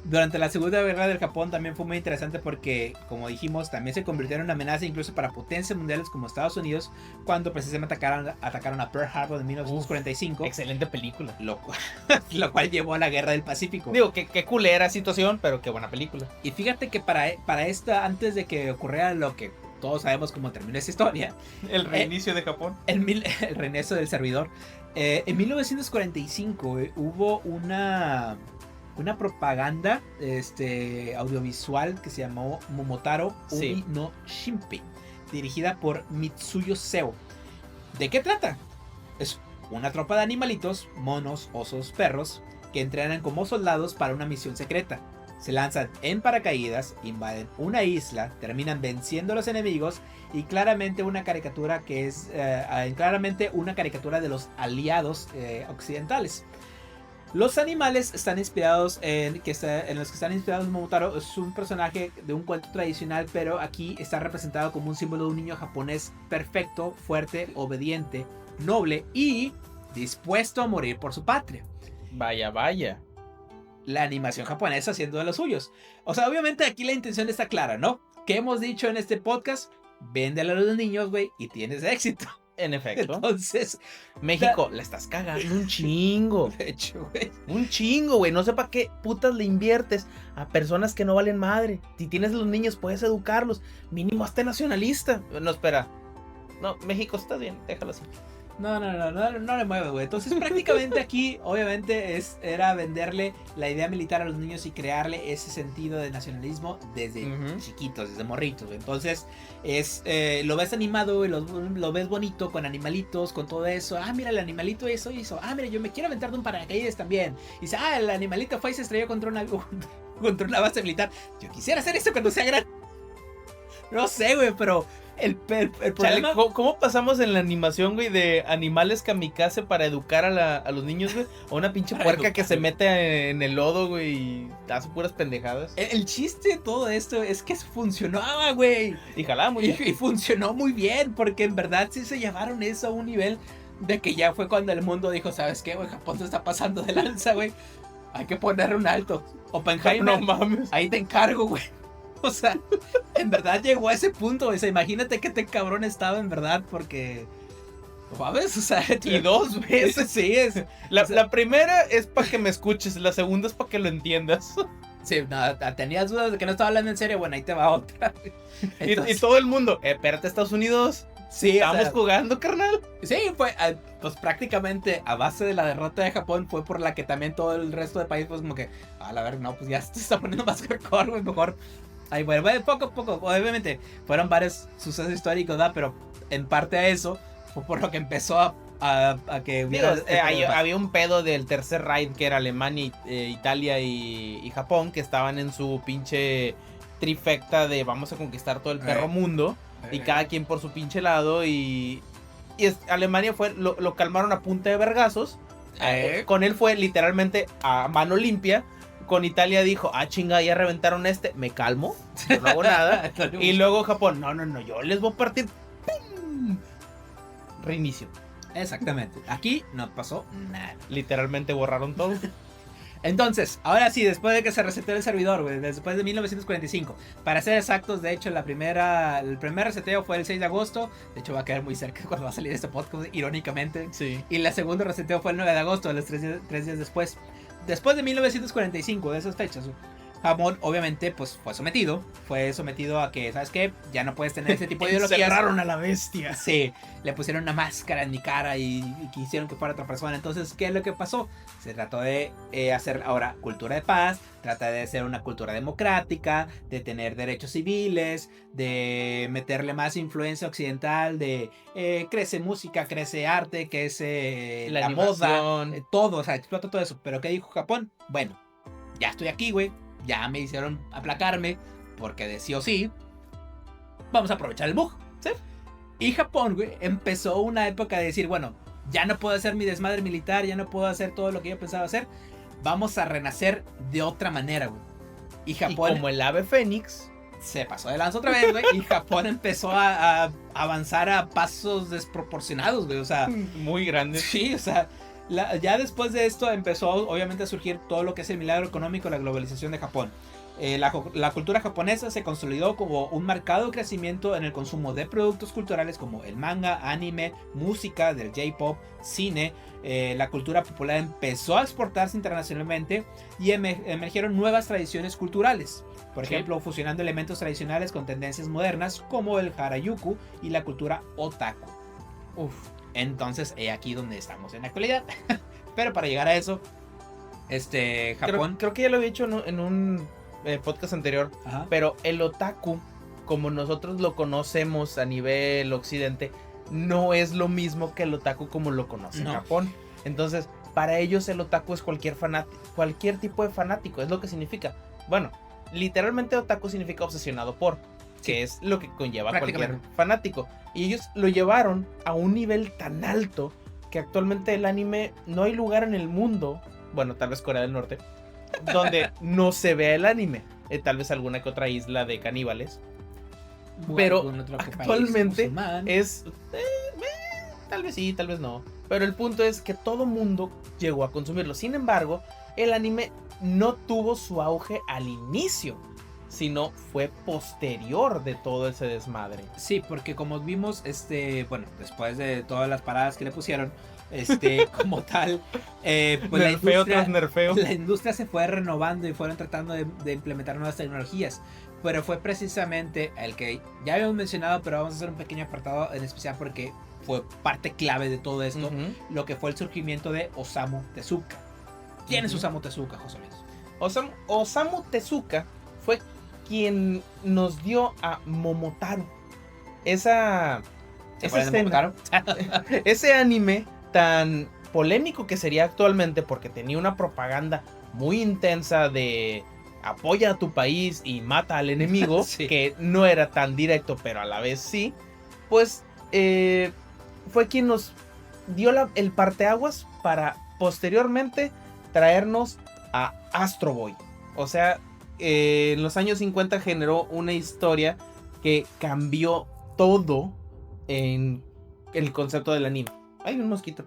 B: Durante la Segunda Guerra del Japón también fue muy interesante porque, como dijimos, también se convirtió en una amenaza incluso para potencias mundiales como Estados Unidos cuando precisamente atacaron a Pearl Harbor en 1945.
A: Excelente película.
B: Lo cual llevó a la Guerra del Pacífico.
A: Digo, qué culera situación, pero qué buena película.
B: Y fíjate que para esta, antes de que ocurriera lo que todos sabemos cómo terminó esta historia,
A: El reinicio de Japón.
B: el reinicio del servidor, en 1945 hubo una propaganda audiovisual que se llamó Momotaro Umi no Shinpei, dirigida por Mitsuyo Seo. ¿De qué trata? Es una tropa de animalitos, monos, osos, perros, que entrenan como soldados para una misión secreta. Se lanzan en paracaídas, invaden una isla, terminan venciendo a los enemigos y claramente una caricatura que es una caricatura de los aliados occidentales. Los animales están inspirados en los que están inspirados Momotaro. Es un personaje de un cuento tradicional, pero aquí está representado como un símbolo de un niño japonés perfecto, fuerte, obediente, noble y dispuesto a morir por su patria.
A: Vaya, vaya.
B: La animación japonesa haciendo de los suyos. O sea, obviamente aquí la intención está clara, ¿no? ¿Qué hemos dicho en este podcast? Véndelo a los niños, güey, y tienes éxito.
A: En efecto.
B: Entonces,
A: México, la estás cagando un chingo.
B: de hecho, güey.
A: Un chingo, güey. No sé para qué putas le inviertes a personas que no valen madre. Si tienes los niños, puedes educarlos. Mínimo hazte nacionalista. No, espera. No, México está bien, déjalo así.
B: No le mueve, güey. Entonces prácticamente aquí, obviamente, era venderle la idea militar a los niños y crearle ese sentido de nacionalismo desde chiquitos, desde morritos, güey. Entonces, lo ves animado, güey, lo ves bonito, con animalitos, con todo eso. Ah, mira, el animalito eso hizo. Ah, mira, yo me quiero aventar de un paracaídas también. Y dice, el animalito fue y se estrelló contra contra una base militar. Yo quisiera hacer eso cuando sea grande. No sé, güey, pero el problema...
A: Chale, ¿cómo pasamos en la animación, güey, de animales kamikaze para educar a los niños, güey? A una pinche puerca que se mete en el lodo, güey, y hace puras pendejadas.
B: El chiste de todo esto es que funcionaba, güey.
A: Y jalaba muy bien.
B: Y funcionó muy bien, porque en verdad sí se llevaron eso a un nivel de que ya fue cuando el mundo dijo, ¿sabes qué, güey? Japón se está pasando de lanza, güey. Hay que ponerle un alto. Oppenheimer,
A: no mames.
B: Ahí te encargo, güey. O sea, en verdad llegó a ese punto, güey. O sea, imagínate que este cabrón estaba en verdad porque... ¿Sabes? O sea,
A: y dos veces.
B: Sí, es...
A: La primera es para que me escuches, la segunda es para que lo entiendas.
B: Sí, tenías dudas de que no estaba hablando en serio, bueno, ahí te va otra.
A: Entonces, y todo el mundo, espérate, Estados Unidos.
B: Sí,
A: estamos jugando, carnal.
B: Sí, fue, pues prácticamente a base de la derrota de Japón fue por la que también todo el resto del país, pues como que, a la ver, no, pues ya se está poniendo más hardcore, güey, mejor. Ahí bueno, poco a poco, obviamente, fueron varios sucesos históricos, ¿verdad? Pero en parte a eso fue por lo que empezó a que hubiera...
A: había un pedo del Tercer Reich, que era Alemania, Italia y Japón, que estaban en su pinche trifecta de vamos a conquistar todo el perro mundo, y cada quien por su pinche lado, y Alemania lo calmaron a punta de vergazos, con él fue literalmente a mano limpia. Con Italia dijo, chinga, ya reventaron me calmo, yo no hago nada. Y luego Japón, no, yo les voy a partir. ¡Pum! Reinicio.
B: Exactamente. Aquí no pasó nada.
A: Literalmente borraron todo.
B: Entonces, ahora sí, después de que se reseteó el servidor, güey, después de 1945, para ser exactos, de hecho, el primer reseteo fue el 6 de agosto. De hecho, va a quedar muy cerca cuando va a salir este podcast, irónicamente.
A: Sí.
B: Y el segundo reseteo fue el 9 de agosto, los 3 días después. Después de 1945, de esas fechas, Japón obviamente pues fue sometido a que, ¿sabes qué? Ya no puedes tener ese tipo de ideologías.
A: Encerraron a la bestia.
B: Sí, le pusieron una máscara en mi cara y quisieron que fuera otra persona. Entonces, ¿qué es lo que pasó? Se trató de hacer ahora cultura de paz, trata de hacer una cultura democrática, de tener derechos civiles, de meterle más influencia occidental, de crece música, crece arte, crece la moda, todo, o sea, explota todo eso. ¿Pero qué dijo Japón? Bueno, ya estoy aquí, güey. Ya me hicieron aplacarme porque de sí o sí vamos a aprovechar el bug, ¿sí? Y Japón, güey, empezó una época de decir, bueno, ya no puedo hacer mi desmadre militar, ya no puedo hacer todo lo que yo pensaba hacer, vamos a renacer de otra manera, güey. Y Japón,
A: y como el ave fénix,
B: se pasó de lanza otra vez, güey, y Japón empezó a avanzar a pasos desproporcionados, güey, o sea,
A: muy grandes.
B: Sí, o sea, ya después de esto empezó obviamente a surgir todo lo que es el milagro económico, la globalización de Japón. La cultura japonesa se consolidó como un marcado crecimiento en el consumo de productos culturales como el manga, anime, música del J-pop, cine. La cultura popular empezó a exportarse internacionalmente y emergieron nuevas tradiciones culturales. Por ejemplo, fusionando elementos tradicionales con tendencias modernas como el Harajuku y la cultura otaku. Entonces, aquí donde estamos en la actualidad. Pero para llegar a eso, Japón...
A: Creo que ya lo había dicho en un podcast anterior.
B: Ajá.
A: Pero el otaku, como nosotros lo conocemos a nivel occidente, no es lo mismo que el otaku como lo conoce en Japón. Entonces, para ellos el otaku es cualquier tipo de fanático. Es lo que significa. Bueno, literalmente otaku significa obsesionado por... que es lo que conlleva cualquier fanático. Y ellos lo llevaron a un nivel tan alto que actualmente el anime no hay lugar en el mundo, bueno, tal vez Corea del Norte, donde no se vea el anime. Tal vez alguna que otra isla de caníbales. Pero actualmente es... tal vez sí, tal vez no. Pero el punto es que todo mundo llegó a consumirlo. Sin embargo, el anime no tuvo su auge al inicio, sino fue posterior de todo ese desmadre.
B: Sí, porque como vimos, bueno, después de todas las paradas que le pusieron, como tal, pues la industria se fue renovando y fueron tratando de implementar nuevas tecnologías. Pero fue precisamente el que ya habíamos mencionado, pero vamos a hacer un pequeño apartado en especial porque fue parte clave de todo esto,
A: Ujú.
B: lo que fue el surgimiento de Osamu Tezuka. ¿Quién es
A: Ujú.
B: Osamu Tezuka, José Luis?
A: Osamu Tezuka fue quien nos dio a Momotaro. Esa,
B: ¿Se
A: esa
B: acuerdan de
A: escena,
B: Momotaro?
A: ese anime tan polémico que sería actualmente porque tenía una propaganda muy intensa de apoya a tu país y mata al enemigo,
B: Sí.
A: que no era tan directo, pero a la vez sí, pues fue quien nos dio el parteaguas para posteriormente traernos a Astro Boy. O sea, en los años 50 generó una historia que cambió todo en el concepto del anime. Hay un mosquito.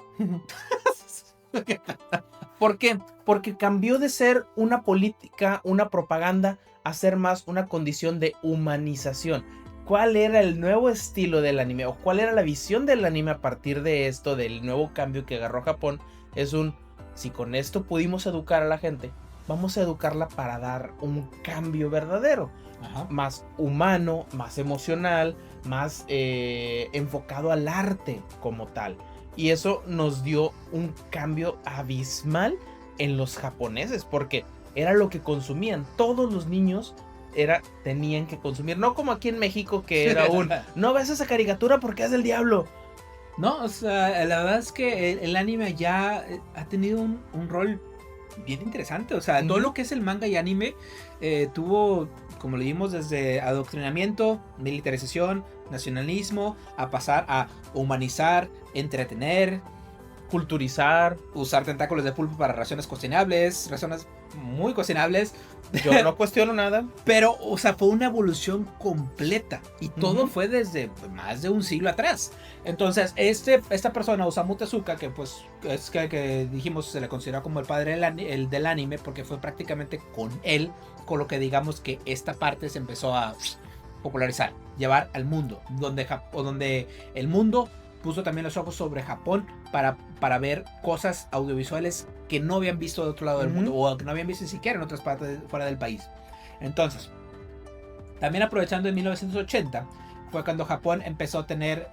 A: ¿Por qué? Porque cambió de ser una política, una propaganda, a ser más una condición de humanización. ¿Cuál era el nuevo estilo del anime? ¿O cuál era la visión del anime a partir de esto, del nuevo cambio que agarró Japón? Si con esto pudimos educar a la gente, vamos a educarla para dar un cambio verdadero.
B: Ajá.
A: Más humano, más emocional, más enfocado al arte como tal. Y eso nos dio un cambio abismal en los japoneses, porque era lo que consumían. Todos los niños tenían que consumir. No como aquí en México, que era no ves esa caricatura porque es del diablo.
B: No, o sea, la verdad es que el anime ya ha tenido un rol bien interesante. O sea, todo lo que es el manga y anime tuvo, como le dimos, desde adoctrinamiento, militarización, nacionalismo, a pasar a humanizar, entretener,
A: Culturizar.
B: usar tentáculos de pulpo para raciones cocinables, razones muy cocinables.
A: Yo no cuestiono nada.
B: Pero, o sea, fue una evolución completa. Y todo
A: Ujú.
B: fue desde más de un siglo atrás. Entonces, esta persona, Osamu Tezuka, que pues es que dijimos se le considera como el padre del anime, porque fue prácticamente con él, con lo que digamos que esta parte se empezó a popularizar, llevar al mundo, donde el mundo puso también los ojos sobre Japón para ver cosas audiovisuales que no habían visto de otro lado del mundo, o que no habían visto ni siquiera en otras partes fuera del país. Entonces, también aprovechando en 1980, fue cuando Japón empezó a tener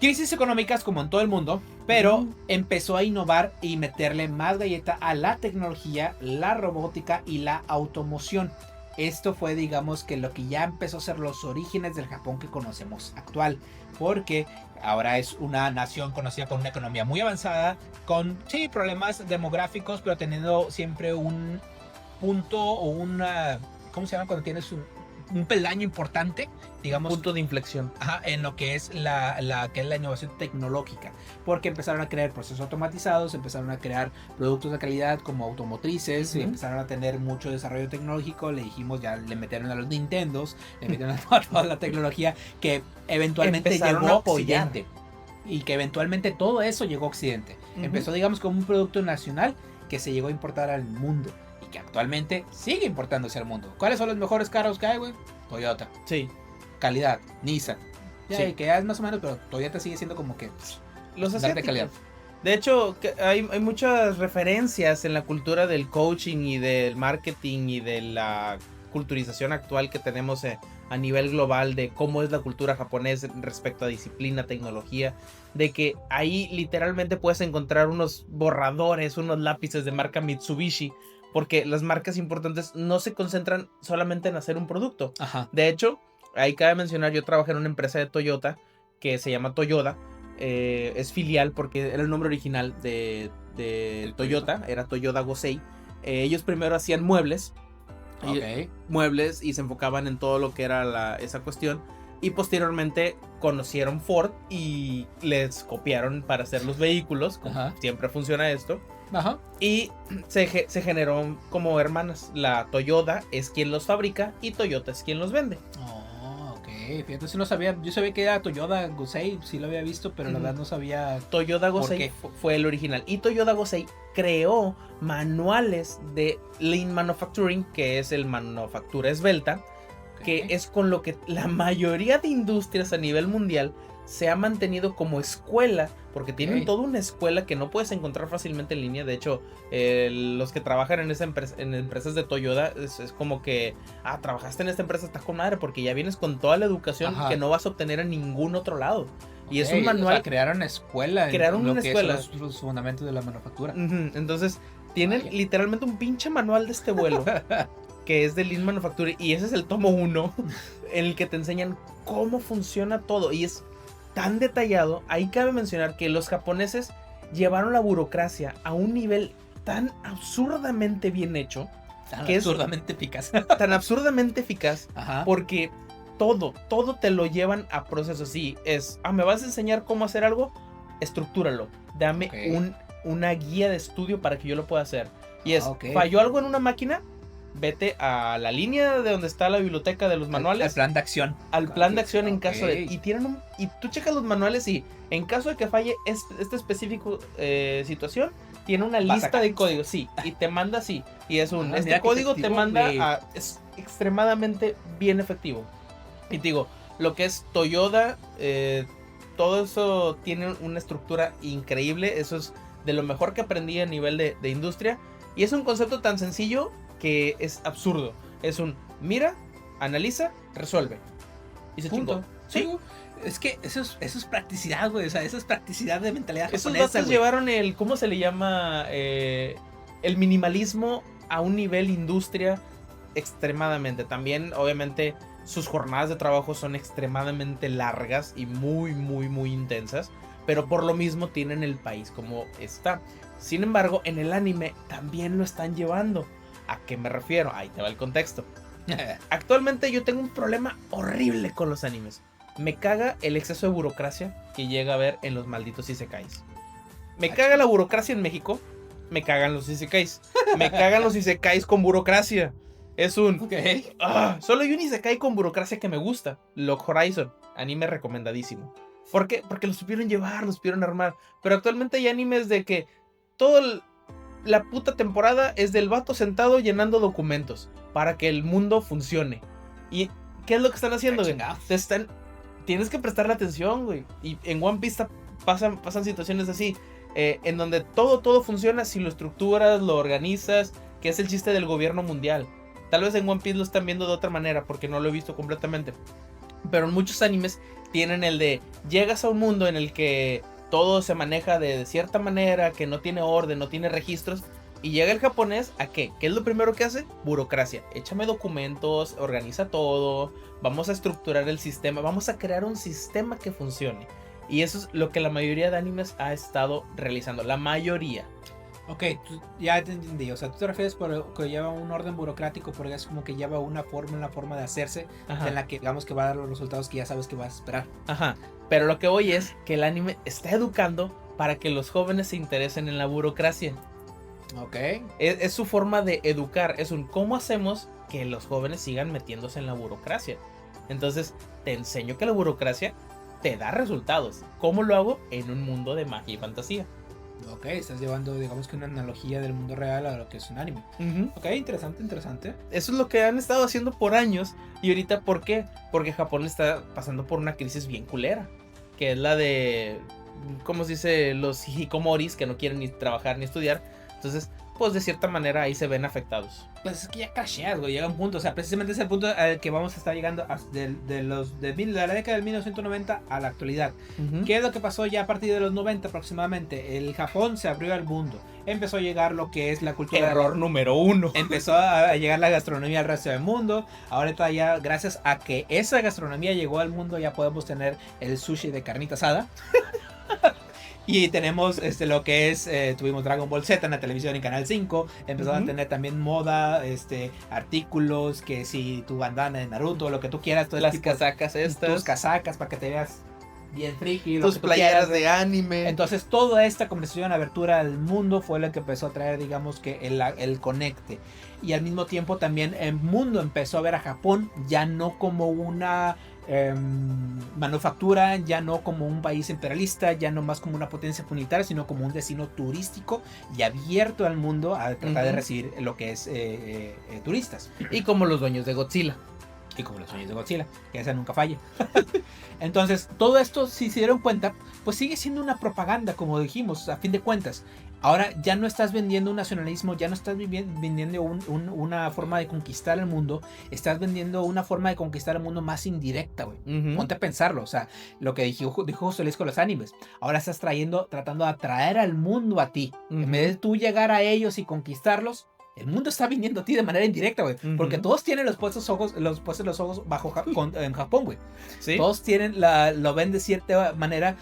B: crisis económicas como en todo el mundo, pero empezó a innovar y meterle más galleta a la tecnología, la robótica y la automoción. Esto fue, digamos, que lo que ya empezó a ser los orígenes del Japón que conocemos actual, porque ahora es una nación conocida con una economía muy avanzada, con sí problemas demográficos, pero teniendo siempre un punto o una, ¿cómo se llama cuando tienes un peldaño importante, digamos,
A: punto de inflexión?
B: Ajá, en lo que es la innovación tecnológica, porque empezaron a crear procesos automatizados, empezaron a crear productos de calidad como automotrices, y empezaron a tener mucho desarrollo tecnológico. Le dijimos, ya le metieron a los Nintendos, le metieron a toda la tecnología que eventualmente
A: Empezaron
B: llegó
A: a
B: a
A: apoyar.
B: Occidente, y que eventualmente todo eso llegó a Occidente. Empezó, digamos, como un producto nacional que se llegó a importar al mundo y que actualmente sigue importándose al mundo. ¿Cuáles son los mejores carros que hay, güey? Toyota.
A: Sí.
B: Calidad, Nissan. Ya,
A: Sí.
B: que ya es más o menos, pero Toyota sigue siendo como que
A: Los
B: darte
A: asiáticos.
B: calidad.
A: De hecho, hay muchas referencias en la cultura del coaching y del marketing y de la culturización actual que tenemos a nivel global de cómo es la cultura japonesa respecto a disciplina, tecnología, de que ahí literalmente puedes encontrar unos borradores, unos lápices de marca Mitsubishi, porque las marcas importantes no se concentran solamente en hacer un producto.
B: Ajá.
A: De hecho, ahí cabe mencionar, yo trabajé en una empresa de Toyota que se llama Toyoda. Es filial porque era el nombre original de Toyota, era Toyoda Gosei. Ellos primero hacían muebles,
B: Ok.
A: muebles y se enfocaban en todo lo que era esa cuestión. Y posteriormente conocieron Ford y les copiaron para hacer los vehículos, como
B: Ajá.
A: siempre funciona esto.
B: Ajá.
A: Y se generó como hermanas. La Toyota es quien los fabrica y Toyota es quien los vende.
B: Oh, ok. Fíjate, si no sabía. Yo sabía que era Toyota Gosei, sí lo había visto, pero la verdad no sabía.
A: Toyota
B: ¿Por
A: Gosei
B: qué?
A: fue el original. Y Toyota Gosei creó manuales de Lean Manufacturing, que es el manufactura esbelta,
B: Ok.
A: que es con lo que la mayoría de industrias a nivel mundial se ha mantenido como escuela, porque tienen
B: Ok.
A: toda una escuela que no puedes encontrar fácilmente en línea. De hecho, los que trabajan en esa empresa, en empresas de Toyota, es como que, trabajaste en esta empresa, está con madre, porque ya vienes con toda la educación
B: Ajá.
A: que no vas a obtener en ningún otro lado. Y es un
B: Ok, o sea,
A: manual,
B: crearon escuela
A: crearon
B: en lo
A: una
B: que son
A: escuela.
B: los fundamentos de la manufactura.
A: Ujú. Entonces, tienen
B: Vaya.
A: literalmente un pinche manual de este vuelo, que es de Lean Manufacturing, y ese es el tomo 1, en el que te enseñan cómo funciona todo, y es tan detallado. Ahí cabe mencionar que los japoneses llevaron la burocracia a un nivel tan absurdamente bien hecho,
B: Tan
A: que es
B: absurdamente eficaz.
A: tan absurdamente eficaz,
B: Ajá.
A: porque todo te lo llevan a procesos. Sí, me vas a enseñar cómo hacer algo, estructúralo, dame
B: Ok.
A: una guía de estudio para que yo lo pueda hacer. Y
B: Ok.
A: falló algo en una máquina, vete a la línea de donde está la biblioteca de los
B: Al
A: manuales,
B: plan de acción.
A: al plan de
B: Así
A: acción en
B: ok.
A: caso de... Y tú checas los manuales y en caso de que falle este específico situación, tiene una
B: Vas
A: lista
B: acá.
A: de códigos, sí, y te manda así. Y es
B: Ah,
A: este
B: mira qué
A: código te
B: efectivo,
A: manda
B: güey.
A: es extremadamente bien efectivo. Y te digo, lo que es Toyota, todo eso tiene una estructura increíble. Eso es de lo mejor que aprendí a nivel de industria. Y es un concepto tan sencillo que es absurdo. Es un mira, analiza, resuelve. Y se
B: Punto.
A: chingó. Sí,
B: Es que eso es practicidad, güey. O sea, eso es practicidad de mentalidad
A: esos
B: japonesa,
A: datos
B: güey.
A: llevaron ¿cómo se le llama? El minimalismo a un nivel industria extremadamente. También, obviamente, sus jornadas de trabajo son extremadamente largas y muy intensas. Pero por lo mismo tienen el país como está. Sin embargo, en el anime también lo están llevando. ¿A qué me refiero? Ahí te va el contexto. Actualmente yo tengo un problema horrible con los animes. Me caga el exceso de burocracia que llega a haber en los malditos isekais. Me caga la burocracia en México. Me cagan los isekais. Me cagan los isekais con burocracia. Es un...
B: Ok.
A: Solo hay un isekai con burocracia que me gusta. Log Horizon. Anime recomendadísimo. ¿Por qué? Porque lo supieron llevar, lo supieron armar. Pero actualmente hay animes de que todo la puta temporada es del vato sentado llenando documentos para que el mundo funcione. ¿Y qué es lo que están haciendo, güey? Tienes que prestarle atención, güey. Y en One Piece pasan situaciones así, en donde todo funciona si lo estructuras, lo organizas, que es el chiste del gobierno mundial. Tal vez en One Piece lo están viendo de otra manera, porque no lo he visto completamente. Pero en muchos animes tienen el de llegas a un mundo en el que todo se maneja de cierta manera, que no tiene orden, no tiene registros. Y llega el japonés a ¿qué? ¿Qué es lo primero que hace? Burocracia. Échame documentos, organiza todo, vamos a estructurar el sistema, vamos a crear un sistema que funcione. Y eso es lo que la mayoría de animes ha estado realizando. La mayoría.
B: Ok, ya te entendí. O sea, tú te refieres por que lleva un orden burocrático, porque es como que lleva una forma de hacerse,
A: Ajá.
B: en la que digamos que va a dar los resultados que ya sabes que vas a esperar.
A: Ajá. Pero lo que voy es que el anime está educando para que los jóvenes se interesen en la burocracia.
B: Ok.
A: Es su forma de educar. Es un cómo hacemos que los jóvenes sigan metiéndose en la burocracia. Entonces, te enseño que la burocracia te da resultados. ¿Cómo lo hago? En un mundo de magia y fantasía.
B: Ok, estás llevando, digamos que una analogía del mundo real a lo que es un anime. Ok, interesante.
A: Eso es lo que han estado haciendo por años. Y ahorita, ¿por qué? Porque Japón está pasando por una crisis bien culera. Que es la de, ¿cómo se dice? Los hikikomoris que no quieren ni trabajar ni estudiar. Entonces, pues de cierta manera ahí se ven afectados.
B: Pues es que ya crasheas, güey, llega un punto, o sea, precisamente es el punto al que vamos a estar llegando de la década del 1990 a la actualidad. ¿Qué es lo que pasó ya a partir de los 90 aproximadamente? El Japón se abrió al mundo, empezó a llegar lo que es la cultura...
A: Error número 1.
B: Empezó a llegar la gastronomía al resto del mundo. Ahorita ya, gracias a que esa gastronomía llegó al mundo, ya podemos tener el sushi de carnita asada. Y tenemos lo que es, tuvimos Dragon Ball Z en la televisión en Canal 5. Empezamos a tener también moda, artículos, que si tu bandana de Naruto, lo que tú quieras. Todo
A: Las casacas estas.
B: Tus casacas para que te veas bien friki.
A: Tus playeras de anime.
B: Entonces toda esta conversación, abertura al mundo fue la que empezó a traer, digamos que el conecte. Y al mismo tiempo también el mundo empezó a ver a Japón ya no como una... manufactura, ya no como un país imperialista, ya no más como una potencia unitaria, sino como un destino turístico y abierto al mundo a tratar de recibir lo que es turistas.
A: Y como los dueños de Godzilla.
B: Y como los sueños de Godzilla, que esa nunca falla. Entonces, todo esto, si se dieron cuenta, pues sigue siendo una propaganda, como dijimos, a fin de cuentas. Ahora ya no estás vendiendo un nacionalismo, ya no estás vendiendo una forma de conquistar el mundo, estás vendiendo una forma de conquistar el mundo más indirecta, güey. Ponte a pensarlo, o sea, lo que dijo José Luis con los animes. Ahora estás tratando de atraer al mundo a ti. En vez de tú llegar a ellos y conquistarlos, el mundo está viniendo a ti de manera indirecta, güey. Porque todos tienen los puestos los ojos bajo en Japón, güey. ¿Sí? Todos tienen lo ven de cierta manera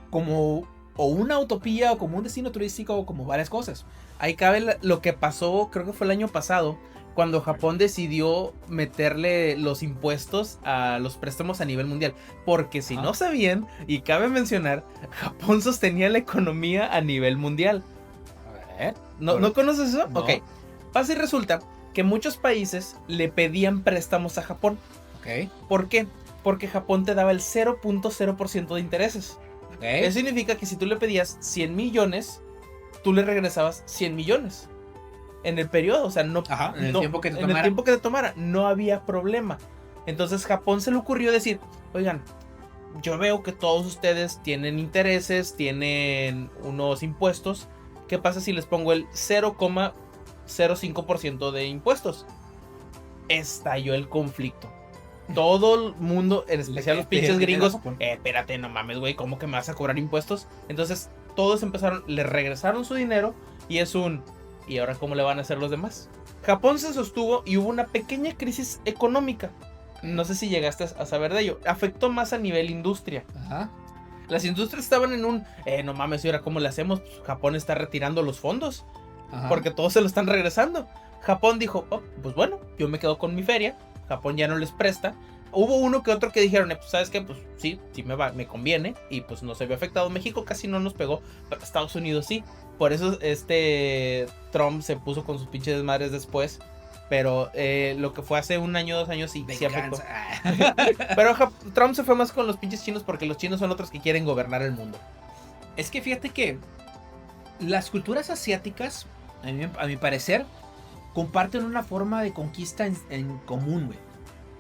B: como o una utopía o como un destino turístico o como varias cosas.
A: Ahí cabe lo que pasó, creo que fue el año pasado, cuando Japón decidió meterle los impuestos a los préstamos a nivel mundial. Porque si no sabían, y cabe mencionar, Japón sostenía la economía a nivel mundial.
B: A ver.
A: ¿No conoces eso?
B: No.
A: Ok. Pasa y resulta que muchos países le pedían préstamos a Japón.
B: Ok.
A: ¿Por qué? Porque Japón te daba el 0.0% de intereses.
B: Okay.
A: Eso significa que si tú le pedías 100 millones, tú le regresabas 100 millones. En el periodo, o sea, no.
B: Ajá, en el tiempo que
A: te tomara, no había problema. Entonces Japón se le ocurrió decir, oigan, yo veo que todos ustedes tienen intereses, tienen unos impuestos. ¿Qué pasa si les pongo el 0,05% de impuestos? Estalló el conflicto. Todo el mundo, en especial los pinches gringos, espérate, no mames, güey, ¿cómo que me vas a cobrar impuestos? Entonces todos empezaron, le regresaron su dinero y es ¿y ahora cómo le van a hacer los demás? Japón se sostuvo y hubo una pequeña crisis económica. No sé si llegaste a saber de ello. Afectó más a nivel industria.
B: Ajá.
A: Las industrias estaban en no mames, ¿y ahora cómo le hacemos? Pues Japón está retirando los fondos. Ajá. Porque todos se lo están regresando. Japón dijo, pues bueno, yo me quedo con mi feria. Japón ya no les presta. Hubo uno que otro que dijeron, pues sabes qué, pues sí me conviene. Y pues no se vio afectado. México casi no nos pegó, pero Estados Unidos sí. Por eso Trump se puso con sus pinches desmadres después. Pero lo que fue hace 1 año, 2 años sí afectó. Pero Trump se fue más con los pinches chinos porque los chinos son otros que quieren gobernar el mundo.
B: Es que fíjate que las culturas asiáticas, a mi parecer, comparten una forma de conquista en común, güey.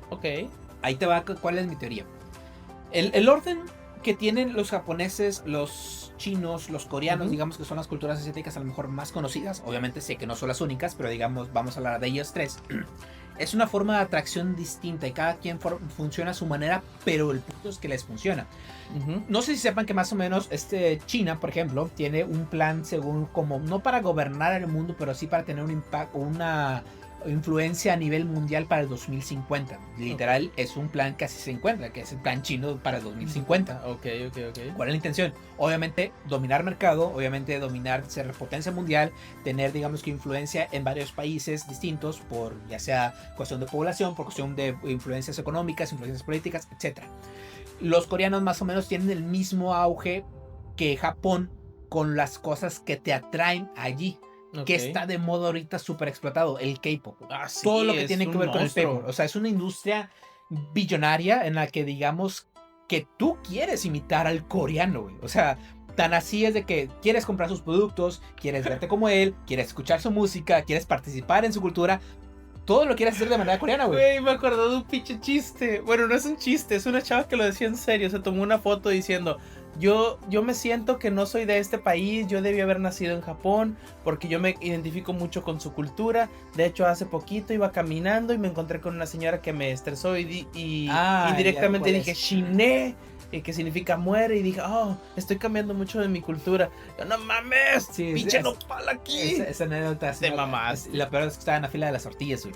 A: Ok.
B: Ahí te va cuál es mi teoría. El orden que tienen los japoneses, los chinos, los coreanos, digamos que son las culturas asiáticas a lo mejor más conocidas. Obviamente sé que no son las únicas, pero digamos, vamos a hablar de ellas tres. Es una forma de atracción distinta y cada quien funciona a su manera, pero el punto es que les funciona. No sé si sepan que más o menos China, por ejemplo, tiene un plan según como, no para gobernar el mundo, pero sí para tener un impacto, una influencia a nivel mundial para el 2050. Literal, es un plan que así se encuentra, que es el plan chino para el 2050.
A: Ok.
B: ¿Cuál es la intención? Obviamente, dominar mercado, obviamente ser potencia mundial, tener, digamos que influencia en varios países distintos, por ya sea cuestión de población, por cuestión de influencias económicas, influencias políticas, etc. Los coreanos más o menos tienen el mismo auge que Japón con las cosas que te atraen allí. Que está de moda ahorita súper explotado, el K-pop.
A: Sí,
B: todo lo que tiene que ver con el K-pop. O sea, es una industria billonaria en la que digamos que tú quieres imitar al coreano, güey. O sea, tan así es de que quieres comprar sus productos, quieres verte como él, quieres escuchar su música, quieres participar en su cultura. Todo lo quieres hacer de manera coreana, güey.
A: Güey, me acordé de un pinche chiste. Bueno, no es un chiste, es una chava que lo decía en serio. Se tomó una foto diciendo... Yo me siento que no soy de este país, yo debí haber nacido en Japón porque yo me identifico mucho con su cultura. De hecho, hace poquito iba caminando y me encontré con una señora que me estresó y indirectamente dije Shine, que significa muere, y dije, estoy cambiando mucho de mi cultura. Yo, no mames, pinche nopal aquí.
B: Esa anécdota
A: de mamás.
B: La peor es que estaba en la fila de las tortillas, güey.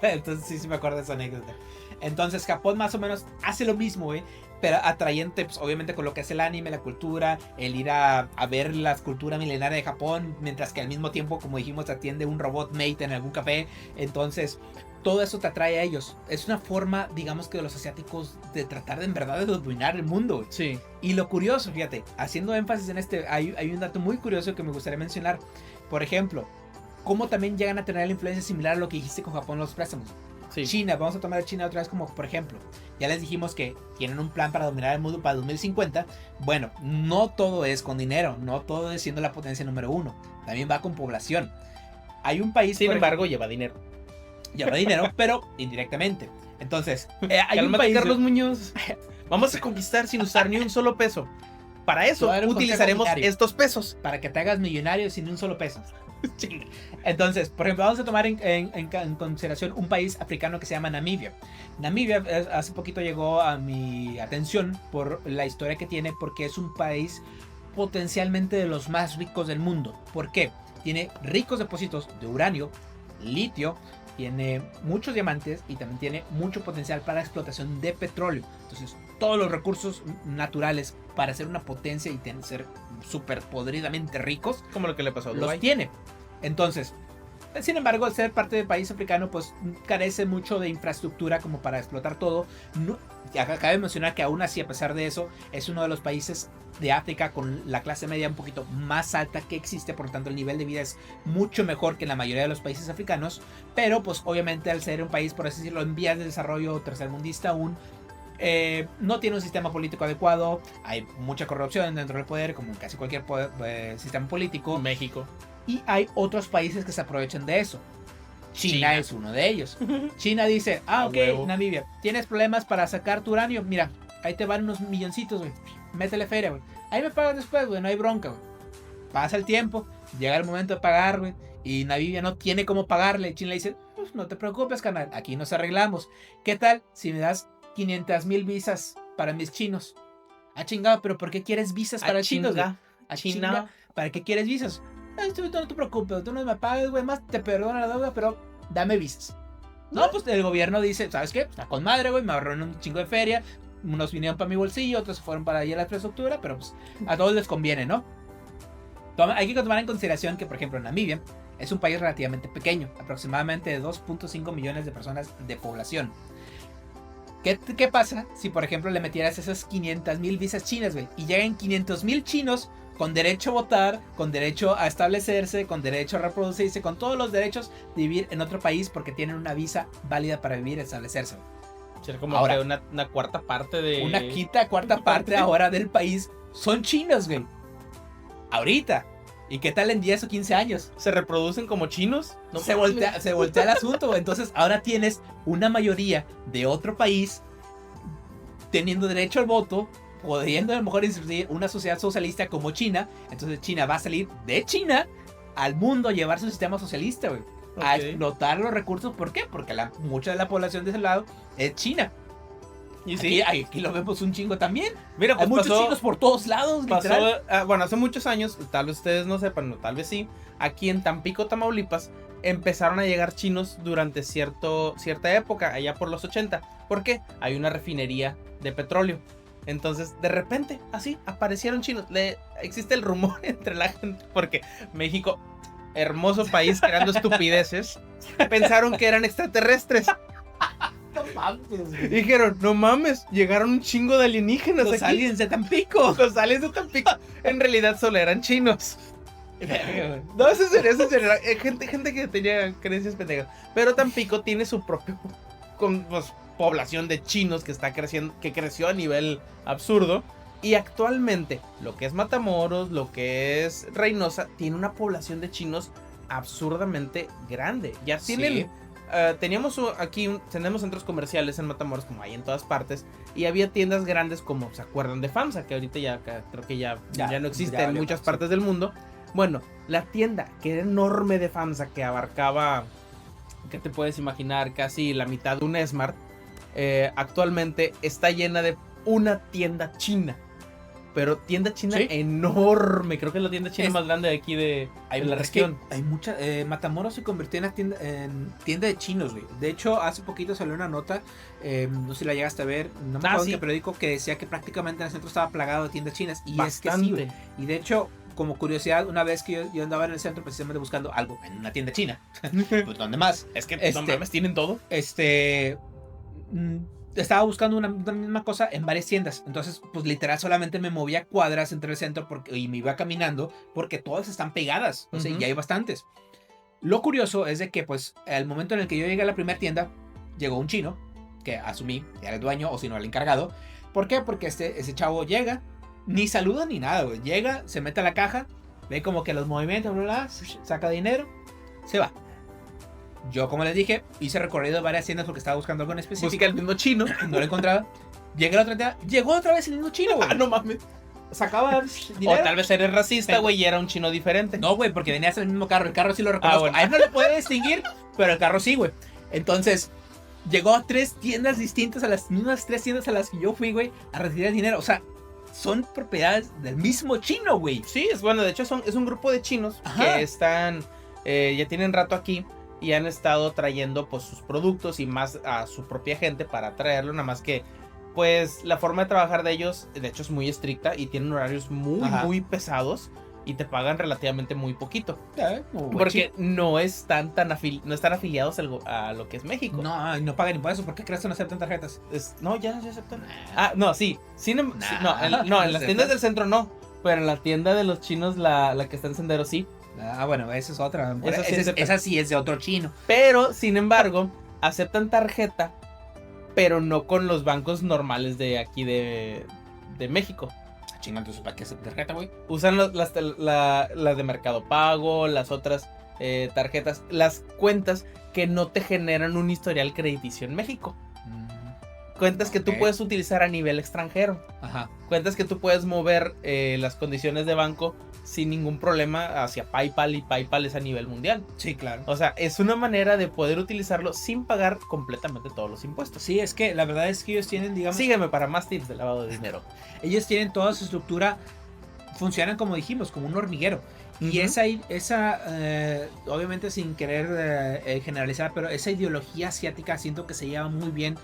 B: Entonces sí me acuerdo de esa anécdota. Entonces Japón más o menos hace lo mismo, güey. Pero atrayente, pues obviamente con lo que es el anime, la cultura, el ir a ver la cultura milenaria de Japón, mientras que al mismo tiempo, como dijimos, te atiende un robot mate en algún café. Entonces, todo eso te atrae a ellos. Es una forma, digamos que de los asiáticos, de tratar de en verdad de dominar el mundo.
A: Sí.
B: Y lo curioso, fíjate, haciendo énfasis en hay un dato muy curioso que me gustaría mencionar. Por ejemplo, cómo también llegan a tener la influencia similar a lo que dijiste con Japón los préstamos. Sí. China, vamos a tomar a China otra vez como por ejemplo. Ya les dijimos que tienen un plan para dominar el mundo para 2050. Bueno, no todo es con dinero, no todo es siendo la potencia número 1. También va con población. Hay un país...
A: Sin embargo, lleva dinero.
B: Lleva dinero, pero indirectamente. Entonces, hay un
A: Cálmate,
B: país...
A: Carlos Muñoz. Vamos a conquistar sin usar ni un solo peso. Para eso
B: Te voy a dar un
A: utilizaremos
B: consejo millonario.
A: estos pesos.
B: Para que te hagas millonario sin un solo peso. Entonces, por ejemplo, vamos a tomar en consideración un país africano que se llama Namibia. Namibia hace poquito llegó a mi atención por la historia que tiene, porque es un país potencialmente de los más ricos del mundo. ¿Por qué? Tiene ricos depósitos de uranio, litio, tiene muchos diamantes y también tiene mucho potencial para explotación de petróleo. Entonces, todos los recursos naturales para ser una potencia y ser súper podridamente ricos,
A: Como lo que le pasó a
B: los
A: Dubái.
B: tiene. Entonces, sin embargo, al ser parte del país africano, pues carece mucho de infraestructura como para explotar todo. No, cabe mencionar que aún así, a pesar de eso, es uno de los países de África con la clase media un poquito más alta que existe, por lo tanto el nivel de vida es mucho mejor que en la mayoría de los países africanos, pero pues obviamente al ser un país, por así decirlo, en vías de desarrollo tercermundista aún, no tiene un sistema político adecuado, hay mucha corrupción dentro del poder, como en casi cualquier sistema político,
A: México.
B: y hay otros países que se aprovechan de eso. China es uno de ellos. China dice,
A: A
B: ok,
A: huevo.
B: Namibia, tienes problemas para sacar tu uranio, mira, ahí te van unos milloncitos, güey, métele feria, güey, ahí me pagas después, güey, no hay bronca, güey. Pasa el tiempo, llega el momento de pagar, güey, y Namibia no tiene cómo pagarle. China le dice, pues no te preocupes, canal, aquí nos arreglamos. ¿Qué tal si me das 500,000 visas para mis chinos? Ah, chingado, pero ¿por qué quieres visas para chinos, güey? A China, ¿para qué quieres visas? Tú no te preocupes, tú no me pagas, güey, más te perdono la deuda, pero dame visas. No, pues el gobierno dice, ¿sabes qué? Está con madre, güey, me ahorraron un chingo de feria, unos vinieron para mi bolsillo, otros fueron para allá la infraestructura, pero pues a todos les conviene, ¿no? Hay que tomar en consideración que, por ejemplo, Namibia es un país relativamente pequeño, aproximadamente de 2.5 millones de personas de población. ¿Qué pasa si, por ejemplo, le metieras esas 500,000 visas chinas, güey? Y llegan 500,000 chinos con derecho a votar, con derecho a establecerse, con derecho a reproducirse, con todos los derechos de vivir en otro país porque tienen una visa válida para vivir y establecerse.
A: Ser como
B: Ahora,
A: que una cuarta parte de...
B: Una cuarta parte ahora del país son chinos, güey. Ahorita. ¿Y qué tal en 10 o 15 años?
A: ¿Se reproducen como chinos? No
B: se
A: mames.
B: voltea el asunto, güey. Entonces ahora tienes una mayoría de otro país teniendo derecho al voto, pudiendo a lo mejor introducir una sociedad socialista como China. Entonces China va a salir de China al mundo a llevar su sistema socialista, güey. A
A: Ok.
B: explotar los recursos. ¿Por qué? Porque mucha de la población de ese lado es China.
A: Y sí,
B: Aquí lo vemos un chingo también.
A: mira,
B: Hay
A: pues
B: muchos
A: pasó,
B: chinos por todos lados, literal.
A: bueno, hace muchos años, tal vez ustedes no sepan, o tal vez sí, aquí en Tampico, Tamaulipas, empezaron a llegar chinos durante cierta época, allá por los 80. ¿Por qué? Hay una refinería de petróleo. Entonces, de repente, así, aparecieron chinos. Existe el rumor entre la gente, porque México, hermoso país creando estupideces, pensaron que eran extraterrestres.
B: No mames, güey.
A: Dijeron, no mames, llegaron un chingo de alienígenas
B: Los
A: aquí.
B: aliens de Tampico.
A: Los aliens de Tampico. En realidad solo eran chinos. No, eso es serio, eso es serio. Gente que tenía creencias pendejas. Pero Tampico tiene su propio población de chinos que está creciendo, que creció a nivel absurdo. Y actualmente, lo que es Matamoros, lo que es Reynosa, tiene una población de chinos absurdamente grande. Ya tienen.
B: Sí.
A: Tenemos tenemos centros comerciales en Matamoros, como hay en todas partes, y había tiendas grandes como, ¿se acuerdan de FAMSA? Que ahorita creo que ya no existe en muchas partes del mundo. Bueno, la tienda que era enorme de FAMSA, que abarcaba, ¿qué te puedes imaginar? Casi la mitad de un Smart, actualmente está llena de una tienda china. Pero tienda china
B: ¿Sí?
A: enorme. Creo que es la tienda china más grande de aquí de la región.
B: Hay mucha. Matamoros se convirtió en tienda de chinos, güey. De hecho, hace poquito salió una nota. No sé si la llegaste a ver. No me acuerdo en qué periódico, que decía que prácticamente en el centro estaba plagado de tiendas chinas. Y
A: Bastante.
B: es que sí, güey. Y de hecho, como curiosidad, una vez que yo andaba en el centro precisamente buscando algo en una tienda china. Pues, ¿dónde más?
A: Es que no mames, tienen todo.
B: Estaba buscando una misma cosa en varias tiendas. Entonces, pues literal solamente me movía cuadras entre el centro y me iba caminando porque todas están pegadas. O sea, y hay bastantes. Lo curioso es de que, pues, al momento en el que yo llegué a la primera tienda, llegó un chino, que asumí que era el dueño o si no el encargado. ¿Por qué? Porque ese chavo llega, ni saluda ni nada, güey. Llega, se mete a la caja, ve como que los movimientos, bla, bla, saca dinero, se va. Yo, como les dije, hice recorrido de varias tiendas porque estaba buscando algo en específico.
A: Busca el mismo chino.
B: No lo encontraba. Llegué a la otra tienda, llegó otra vez el mismo chino, güey.
A: Ah, no mames.
B: Sacaba
A: O
B: dinero.
A: tal vez eres racista, güey, y era un chino diferente.
B: No, güey, porque venía hasta el mismo carro. El carro sí lo reconozco.
A: bueno.
B: A él no le puede distinguir, pero el carro sí, güey. Entonces, llegó a 3 tiendas distintas, a las mismas 3 tiendas a las que yo fui, güey, a retirar el dinero. O sea, son propiedades del mismo chino, güey.
A: Sí, es bueno, de hecho es un grupo de chinos
B: Ajá.
A: que están, ya tienen rato aquí y han estado trayendo pues sus productos y más a su propia gente para traerlo, nada más que pues la forma de trabajar de ellos de hecho es muy estricta y tienen horarios
B: Ajá.
A: muy pesados y te pagan relativamente muy poquito.
B: Como buen
A: Porque
B: chino.
A: no están no están afiliados a lo que es México.
B: No pagan impuestos. ¿Por qué crees que no aceptan tarjetas?
A: No, ya aceptan. Ah, no, sí. Sí,
B: Nah,
A: no, en las
B: aceptan.
A: tiendas del centro no. Pero en la tienda de los chinos, la que está en Sendero, sí.
B: Ah, bueno, esa es otra.
A: Esa sí aceptan.
B: Esa sí es de otro chino.
A: Pero, sin embargo, aceptan tarjeta, pero no con los bancos normales de aquí de México.
B: Chingón, entonces, ¿para qué aceptan tarjeta, güey?
A: Usan las de Mercado Pago, las otras tarjetas, las cuentas que no te generan un historial crediticio en México. Cuentas que tú
B: Ok.
A: puedes utilizar a nivel extranjero.
B: Ajá.
A: Cuentas que tú puedes mover las condiciones de banco sin ningún problema hacia PayPal, y PayPal es a nivel mundial.
B: Sí, claro.
A: O sea, es una manera de poder utilizarlo sin pagar completamente todos los impuestos.
B: Sí, es que la verdad es que ellos tienen, digamos,
A: Sígueme para más tips de lavado de dinero.
B: ellos tienen toda su estructura, funcionan como dijimos, como un hormiguero. Y
A: Ujú.
B: esa obviamente sin querer generalizar, pero esa ideología asiática siento que se lleva muy bien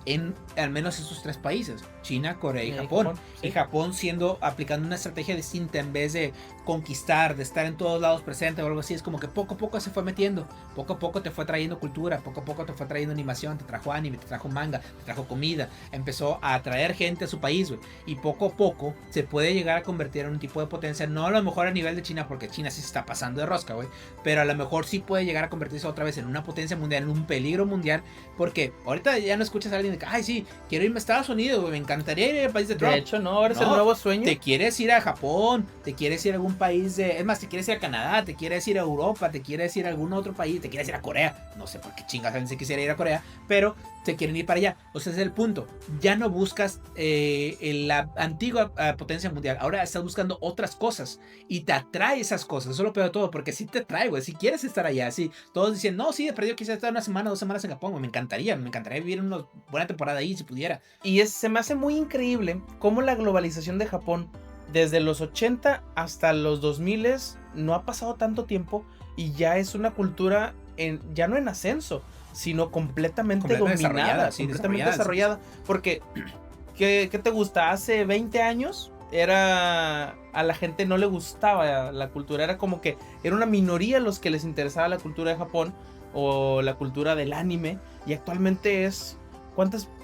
B: en al menos esos 3 países, China, Corea y Japón.
A: Sí.
B: Y Japón aplicando una estrategia distinta en vez de conquistar, de estar en todos lados presente o algo así, es como que poco a poco se fue metiendo, poco a poco te fue trayendo cultura, poco a poco te fue trayendo animación, te trajo anime, te trajo manga, te trajo comida, empezó a atraer gente a su país, güey, y poco a poco se puede llegar a convertir en un tipo de potencia, no a lo mejor a nivel de China, porque China sí se está pasando de rosca, güey, pero a lo mejor sí puede llegar a convertirse otra vez en una potencia mundial, en un peligro mundial, porque ahorita ya no escuchas a alguien de que, ay, sí, quiero irme a Estados Unidos, güey, me encantaría ir al país de Trump.
A: De hecho, no, ahora es el
B: No,
A: nuevo sueño.
B: Te quieres ir a Japón, te quieres ir a algún país es más, te quieres ir a Canadá, te quieres ir a Europa, te quieres ir a algún otro país, te quieres ir a Corea. No sé por qué chingas alguien se quisiera ir a Corea, pero se quieren ir para allá. O sea, ese es el punto. Ya no buscas la antigua potencia mundial. Ahora estás buscando otras cosas y te atrae esas cosas. Eso es lo peor de todo, porque sí te atrae, güey. Si quieres estar allá, sí. Todos dicen, no, sí, de perdido quisiera estar una semana, 2 semanas en Japón, güey. Me encantaría vivir una buena temporada ahí si pudiera.
A: Y se me hace muy increíble cómo la globalización de Japón, desde los 80 hasta los 2000, no ha pasado tanto tiempo y ya es una cultura ya no en ascenso, sino completamente dominada,
B: sí,
A: completamente desarrollada. Porque, ¿qué te gusta? Hace 20 años a la gente no le gustaba la cultura, era como que era una minoría los que les interesaba la cultura de Japón o la cultura del anime, y actualmente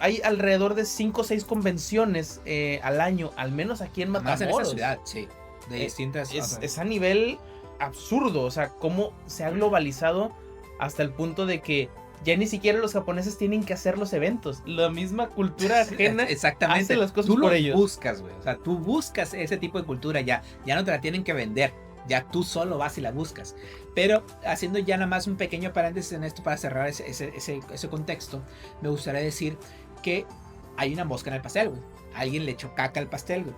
A: hay alrededor de 5 o 6 convenciones al año, al menos aquí en Matamoros.
B: Más en esta ciudad, sí, de distintas.
A: Es a nivel absurdo, o sea, cómo se ha globalizado hasta el punto de que ya ni siquiera los japoneses tienen que hacer los eventos. La misma cultura ajena
B: exactamente
A: hace las cosas
B: tú
A: por
B: lo
A: ellos.
B: buscas, güey. O sea, tú buscas ese tipo de cultura ya no te la tienen que vender. Ya tú solo vas y la buscas. Pero haciendo ya nada más un pequeño paréntesis en esto para cerrar ese contexto, me gustaría decir que hay una mosca en el pastel, güey. Alguien le echó caca al pastel, güey.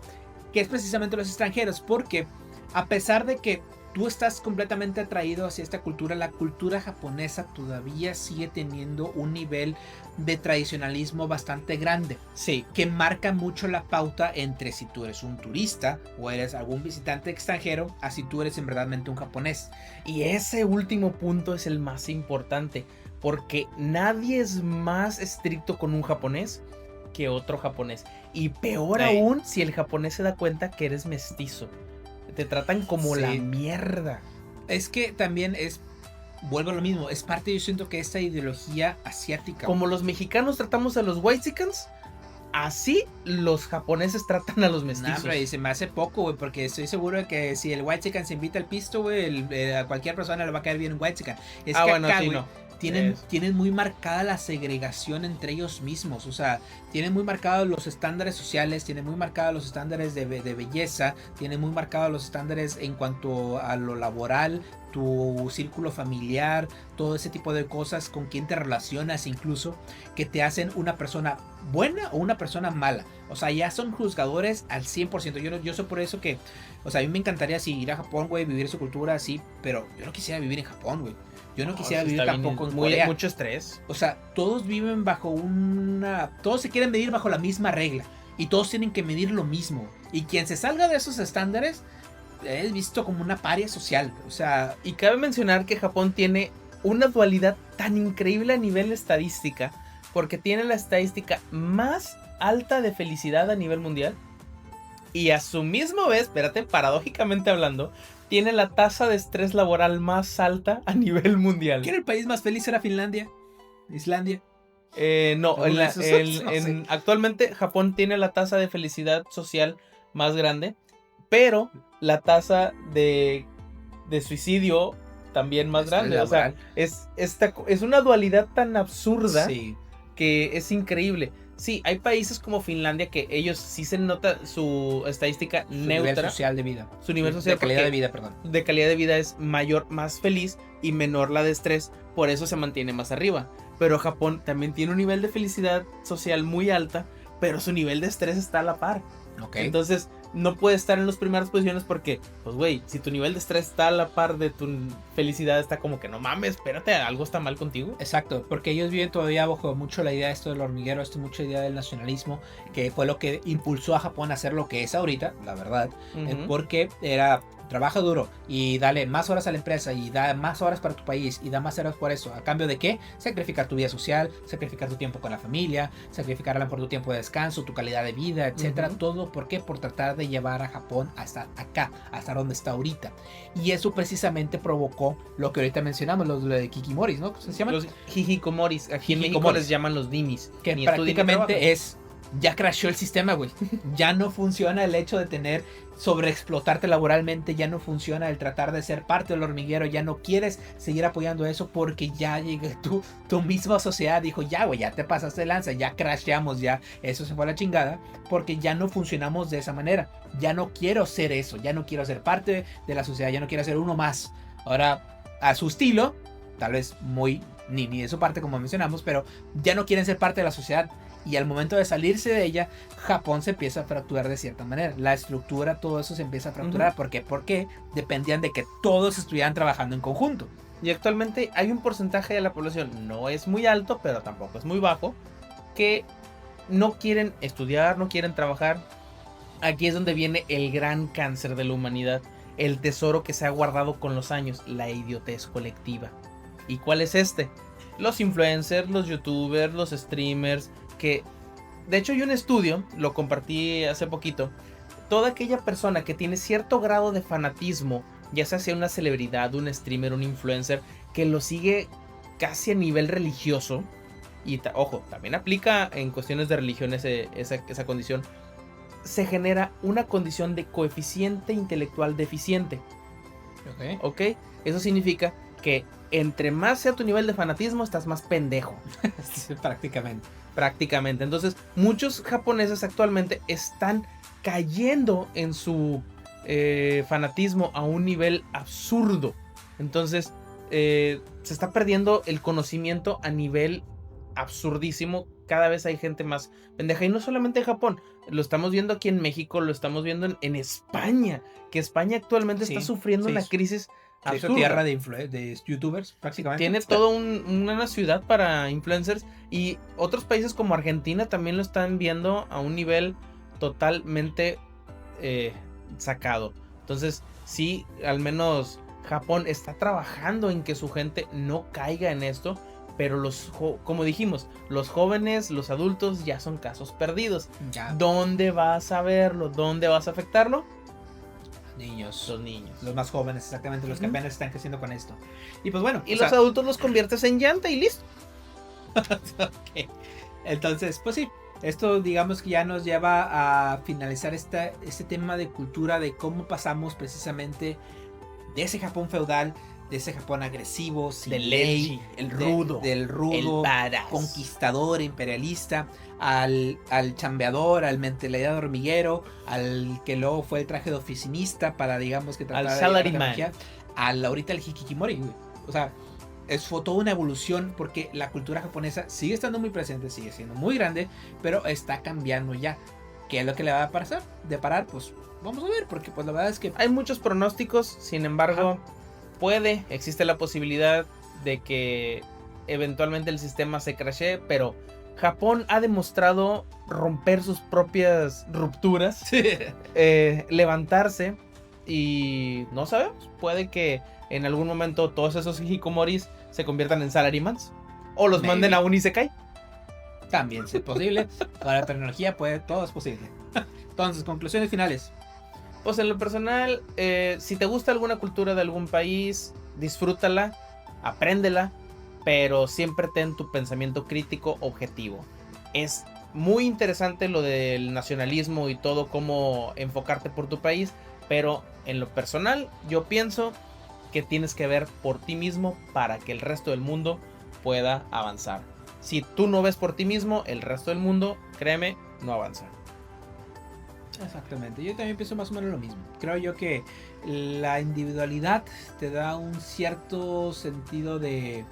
B: Que es precisamente los extranjeros, porque a pesar de que tú estás completamente atraído hacia esta cultura, la cultura japonesa todavía sigue teniendo un nivel de tradicionalismo bastante grande.
A: Sí.
B: Que marca mucho la pauta entre si tú eres un turista o eres algún visitante extranjero, a si tú eres en verdadmente un japonés.
A: Y ese último punto es el más importante, porque nadie es más estricto con un japonés que otro japonés. Y peor aún si el japonés se da cuenta que eres mestizo. Te tratan como la mierda.
B: Es que también vuelvo a lo mismo, es parte, yo siento que esta ideología asiática.
A: Como los mexicanos tratamos a los whitexicans, así los japoneses tratan a los mestizos.
B: Nah, pero se me hace poco, güey, porque estoy seguro de que si el whitexican se invita al pisto, güey, a cualquier persona le va a caer bien un whitexican. Es que
A: bueno,
B: acá,
A: sí,
B: güey,
A: no.
B: tienen muy marcada la segregación entre ellos mismos. O sea, tienen muy marcados los estándares sociales, tienen muy marcados los estándares de belleza, tienen muy marcados los estándares en cuanto a lo laboral, tu círculo familiar, todo ese tipo de cosas, con quién te relacionas incluso, que te hacen una persona buena o una persona mala. O sea, ya son juzgadores al 100%. Yo soy por eso que, o sea, a mí me encantaría sí, ir a Japón, güey, vivir su cultura así, pero yo no quisiera vivir en Japón, güey. Yo no quisiera vivir tampoco en Corea.
A: Mucho estrés.
B: O sea, todos viven bajo todos se quieren medir bajo la misma regla. Y todos tienen que medir lo mismo. Y quien se salga de esos estándares es visto como una paria social. O sea...
A: Y cabe mencionar que Japón tiene una dualidad tan increíble a nivel estadística. Porque tiene la estadística más alta de felicidad a nivel mundial. Y a su misma vez, espérate, paradójicamente hablando, tiene la tasa de estrés laboral más alta a nivel mundial.
B: ¿Quién era el país más feliz? ¿Era Finlandia? ¿Islandia?
A: No, actualmente Japón tiene la tasa de felicidad social más grande, pero la tasa de suicidio también más grande. O sea, es una dualidad tan absurda, sí, que es increíble. Sí, hay países como Finlandia que ellos sí se nota su estadística neutra.
B: Nivel social de vida.
A: Su nivel social
B: de calidad de vida, perdón.
A: De calidad de vida es mayor, más feliz y menor la de estrés. Por eso se mantiene más arriba. Pero Japón también tiene un nivel de felicidad social muy alta, pero su nivel de estrés está a la par.
B: Okay.
A: Entonces no puede estar en las primeras posiciones porque, pues güey, si tu nivel de estrés está a la par de tu felicidad, está como que no mames, espérate, algo está mal contigo.
B: Exacto, porque ellos viven todavía bajo mucho la idea de esto del hormiguero, mucho la idea del nacionalismo, que fue lo que impulsó a Japón a hacer lo que es ahorita, la verdad, porque era... Trabaja duro y dale más horas a la empresa y da más horas para tu país y da más horas por eso. ¿A cambio de qué? Sacrificar tu vida social, sacrificar tu tiempo con la familia, sacrificar a lo mejor tu tiempo de descanso, tu calidad de vida, etcétera. Todo, ¿por qué? Por tratar de llevar a Japón hasta acá, hasta donde está ahorita. Y eso precisamente provocó lo que ahorita mencionamos, los de Kikimoris, ¿no? ¿Cómo se llaman?
A: Los hijikomoris. Aquí en México les llaman los dinis.
B: Que prácticamente es... Ya crashó el sistema, güey. Ya no funciona el hecho de tener sobreexplotarte laboralmente, ya no funciona el tratar de ser parte del hormiguero, ya no quieres seguir apoyando eso porque ya llega tu misma sociedad dijo, ya güey, ya te pasaste de lanza, ya crasheamos, ya eso se fue a la chingada, porque ya no funcionamos de esa manera. Ya no quiero ser eso, ya no quiero ser parte de la sociedad, ya no quiero ser uno más. Ahora, a su estilo, tal vez muy ni de su parte como mencionamos, pero ya no quieren ser parte de la sociedad. Y al momento de salirse de ella, Japón se empieza a fracturar de cierta manera. La estructura, todo eso se empieza a fracturar. ¿Por qué? Porque dependían de que todos estuvieran trabajando en conjunto.
A: Y actualmente hay un porcentaje de la población, no es muy alto, pero tampoco es muy bajo, que no quieren estudiar, no quieren trabajar. Aquí es donde viene el gran cáncer de la humanidad, el tesoro que se ha guardado con los años, la idiotez colectiva. ¿Y cuál es este? Los influencers, los youtubers, los streamers, que de hecho hay un estudio, lo compartí hace poquito, toda aquella persona que tiene cierto grado de fanatismo, ya sea una celebridad, un streamer, un influencer, que lo sigue casi a nivel religioso, y ojo, también aplica en cuestiones de religión esa condición, se genera una condición de coeficiente intelectual deficiente. ¿Ok? Eso significa que entre más sea tu nivel de fanatismo, estás más pendejo. Prácticamente. Entonces, muchos japoneses actualmente están cayendo en su fanatismo a un nivel absurdo. Entonces, se está perdiendo el conocimiento a nivel absurdísimo. Cada vez hay gente más pendeja. Y no solamente en Japón. Lo estamos viendo aquí en México. Lo estamos viendo en España. Que España actualmente está sufriendo una crisis absurda.
B: Tierra de youtubers, prácticamente.
A: Tiene toda una ciudad para influencers. Y otros países como Argentina también lo están viendo a un nivel totalmente sacado. Entonces, sí, al menos Japón está trabajando en que su gente no caiga en esto. Pero como dijimos, los jóvenes, los adultos ya son casos perdidos.
B: Ya.
A: ¿Dónde vas a verlo? ¿Dónde vas a afectarlo?
B: Niños.
A: Los niños.
B: Los más jóvenes, exactamente, los que apenas están creciendo con esto. Y pues bueno.
A: Y los adultos los conviertes en llanta y listo.
B: Okay. Entonces, pues sí. Esto digamos que ya nos lleva a finalizar este tema de cultura, de cómo pasamos precisamente de ese Japón feudal, de ese Japón agresivo, sin
A: Del
B: ley,
A: edgy, el rudo,
B: del rudo,
A: el badass,
B: conquistador, imperialista, al chambeador, al mentalidad de hormiguero, al que luego fue el traje de oficinista para, digamos, que
A: al
B: tratar de
A: salaryman,
B: al ahorita el hikikomori, güey. O sea, fue toda una evolución porque la cultura japonesa sigue estando muy presente, sigue siendo muy grande, pero está cambiando ya. ¿Qué es lo que le va a pasar? De parar, pues vamos a ver, porque pues la verdad es que
A: hay muchos pronósticos, sin embargo, existe la posibilidad de que eventualmente el sistema se crashee, pero Japón ha demostrado romper sus propias rupturas, levantarse, y no sabemos, puede que en algún momento todos esos hikikomoris se conviertan en salarymans o los manden a un isekai.
B: También es posible. Con la tecnología todo es posible. Entonces, conclusiones finales.
A: Pues en lo personal, si te gusta alguna cultura de algún país, disfrútala, apréndela, pero siempre ten tu pensamiento crítico objetivo. Es muy interesante lo del nacionalismo y todo, cómo enfocarte por tu país, pero en lo personal yo pienso que tienes que ver por ti mismo para que el resto del mundo pueda avanzar. Si tú no ves por ti mismo, el resto del mundo, créeme, no avanza.
B: Exactamente, yo también pienso más o menos lo mismo. Creo yo que la individualidad te da un cierto sentido de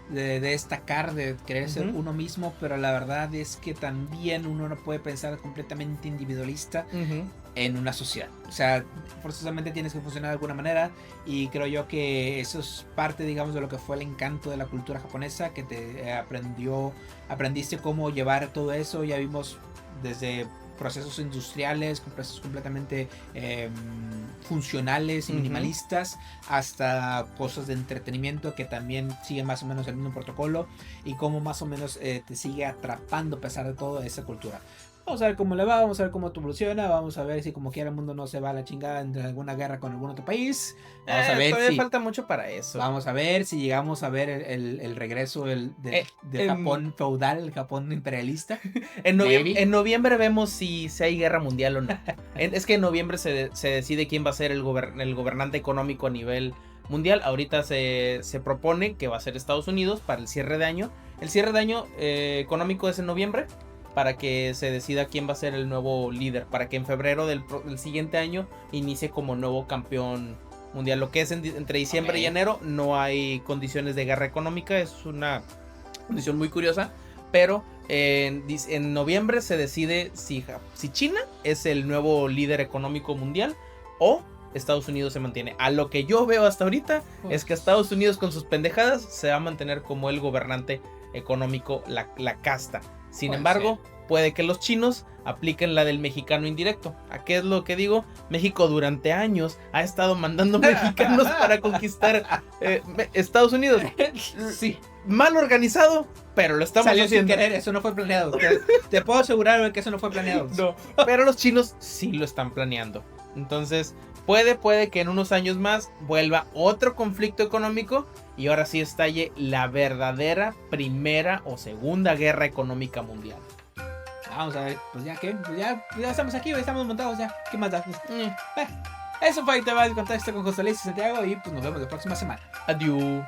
B: destacar, de querer ser uno mismo, pero la verdad es que también uno no puede pensar completamente individualista en una sociedad. O sea, forzosamente tienes que funcionar de alguna manera, y creo yo que eso es parte, digamos, de lo que fue el encanto de la cultura japonesa, que te aprendiste cómo llevar todo eso. Ya vimos desde procesos industriales, con procesos completamente funcionales y minimalistas, hasta cosas de entretenimiento que también siguen más o menos el mismo protocolo, y cómo más o menos te sigue atrapando a pesar de toda esa cultura. Vamos a ver cómo le va, vamos a ver cómo evoluciona, vamos a ver si como quiera el mundo no se va a la chingada entre alguna guerra con algún otro país. Vamos a ver
A: todavía falta mucho para eso.
B: Vamos a ver si llegamos a ver el regreso del Japón feudal, el Japón imperialista.
A: En noviembre vemos si hay guerra mundial o no. Es que en noviembre se decide quién va a ser el gobernante económico a nivel mundial. Ahorita se propone que va a ser Estados Unidos para el cierre de año. El cierre de año económico es en noviembre, para que se decida quién va a ser el nuevo líder, para que en febrero del siguiente año inicie como nuevo campeón mundial. Lo que es entre diciembre y enero no hay condiciones de guerra económica, es una condición muy curiosa, pero en noviembre se decide si China es el nuevo líder económico mundial o Estados Unidos se mantiene. A lo que yo veo hasta ahorita es que Estados Unidos, con sus pendejadas, se va a mantener como el gobernante económico, la casta. Sin embargo, puede que los chinos apliquen la del mexicano indirecto. ¿A qué es lo que digo? México durante años ha estado mandando mexicanos para conquistar Estados Unidos.
B: Sí.
A: Mal organizado, pero lo estamos
B: haciendo.
A: Sin
B: querer, eso no fue planeado. Te puedo asegurar que eso no fue planeado.
A: No, pero los chinos sí lo están planeando. Entonces, puede que en unos años más vuelva otro conflicto económico y ahora sí estalle la verdadera primera o segunda guerra económica mundial.
B: Vamos a ver, pues ya que, pues ya estamos aquí, estamos montados ya. ¿Qué más da? Eso fue Ahí Te Va el Contexto con José Luis y Santiago, y pues nos vemos la próxima semana.
A: Adiós.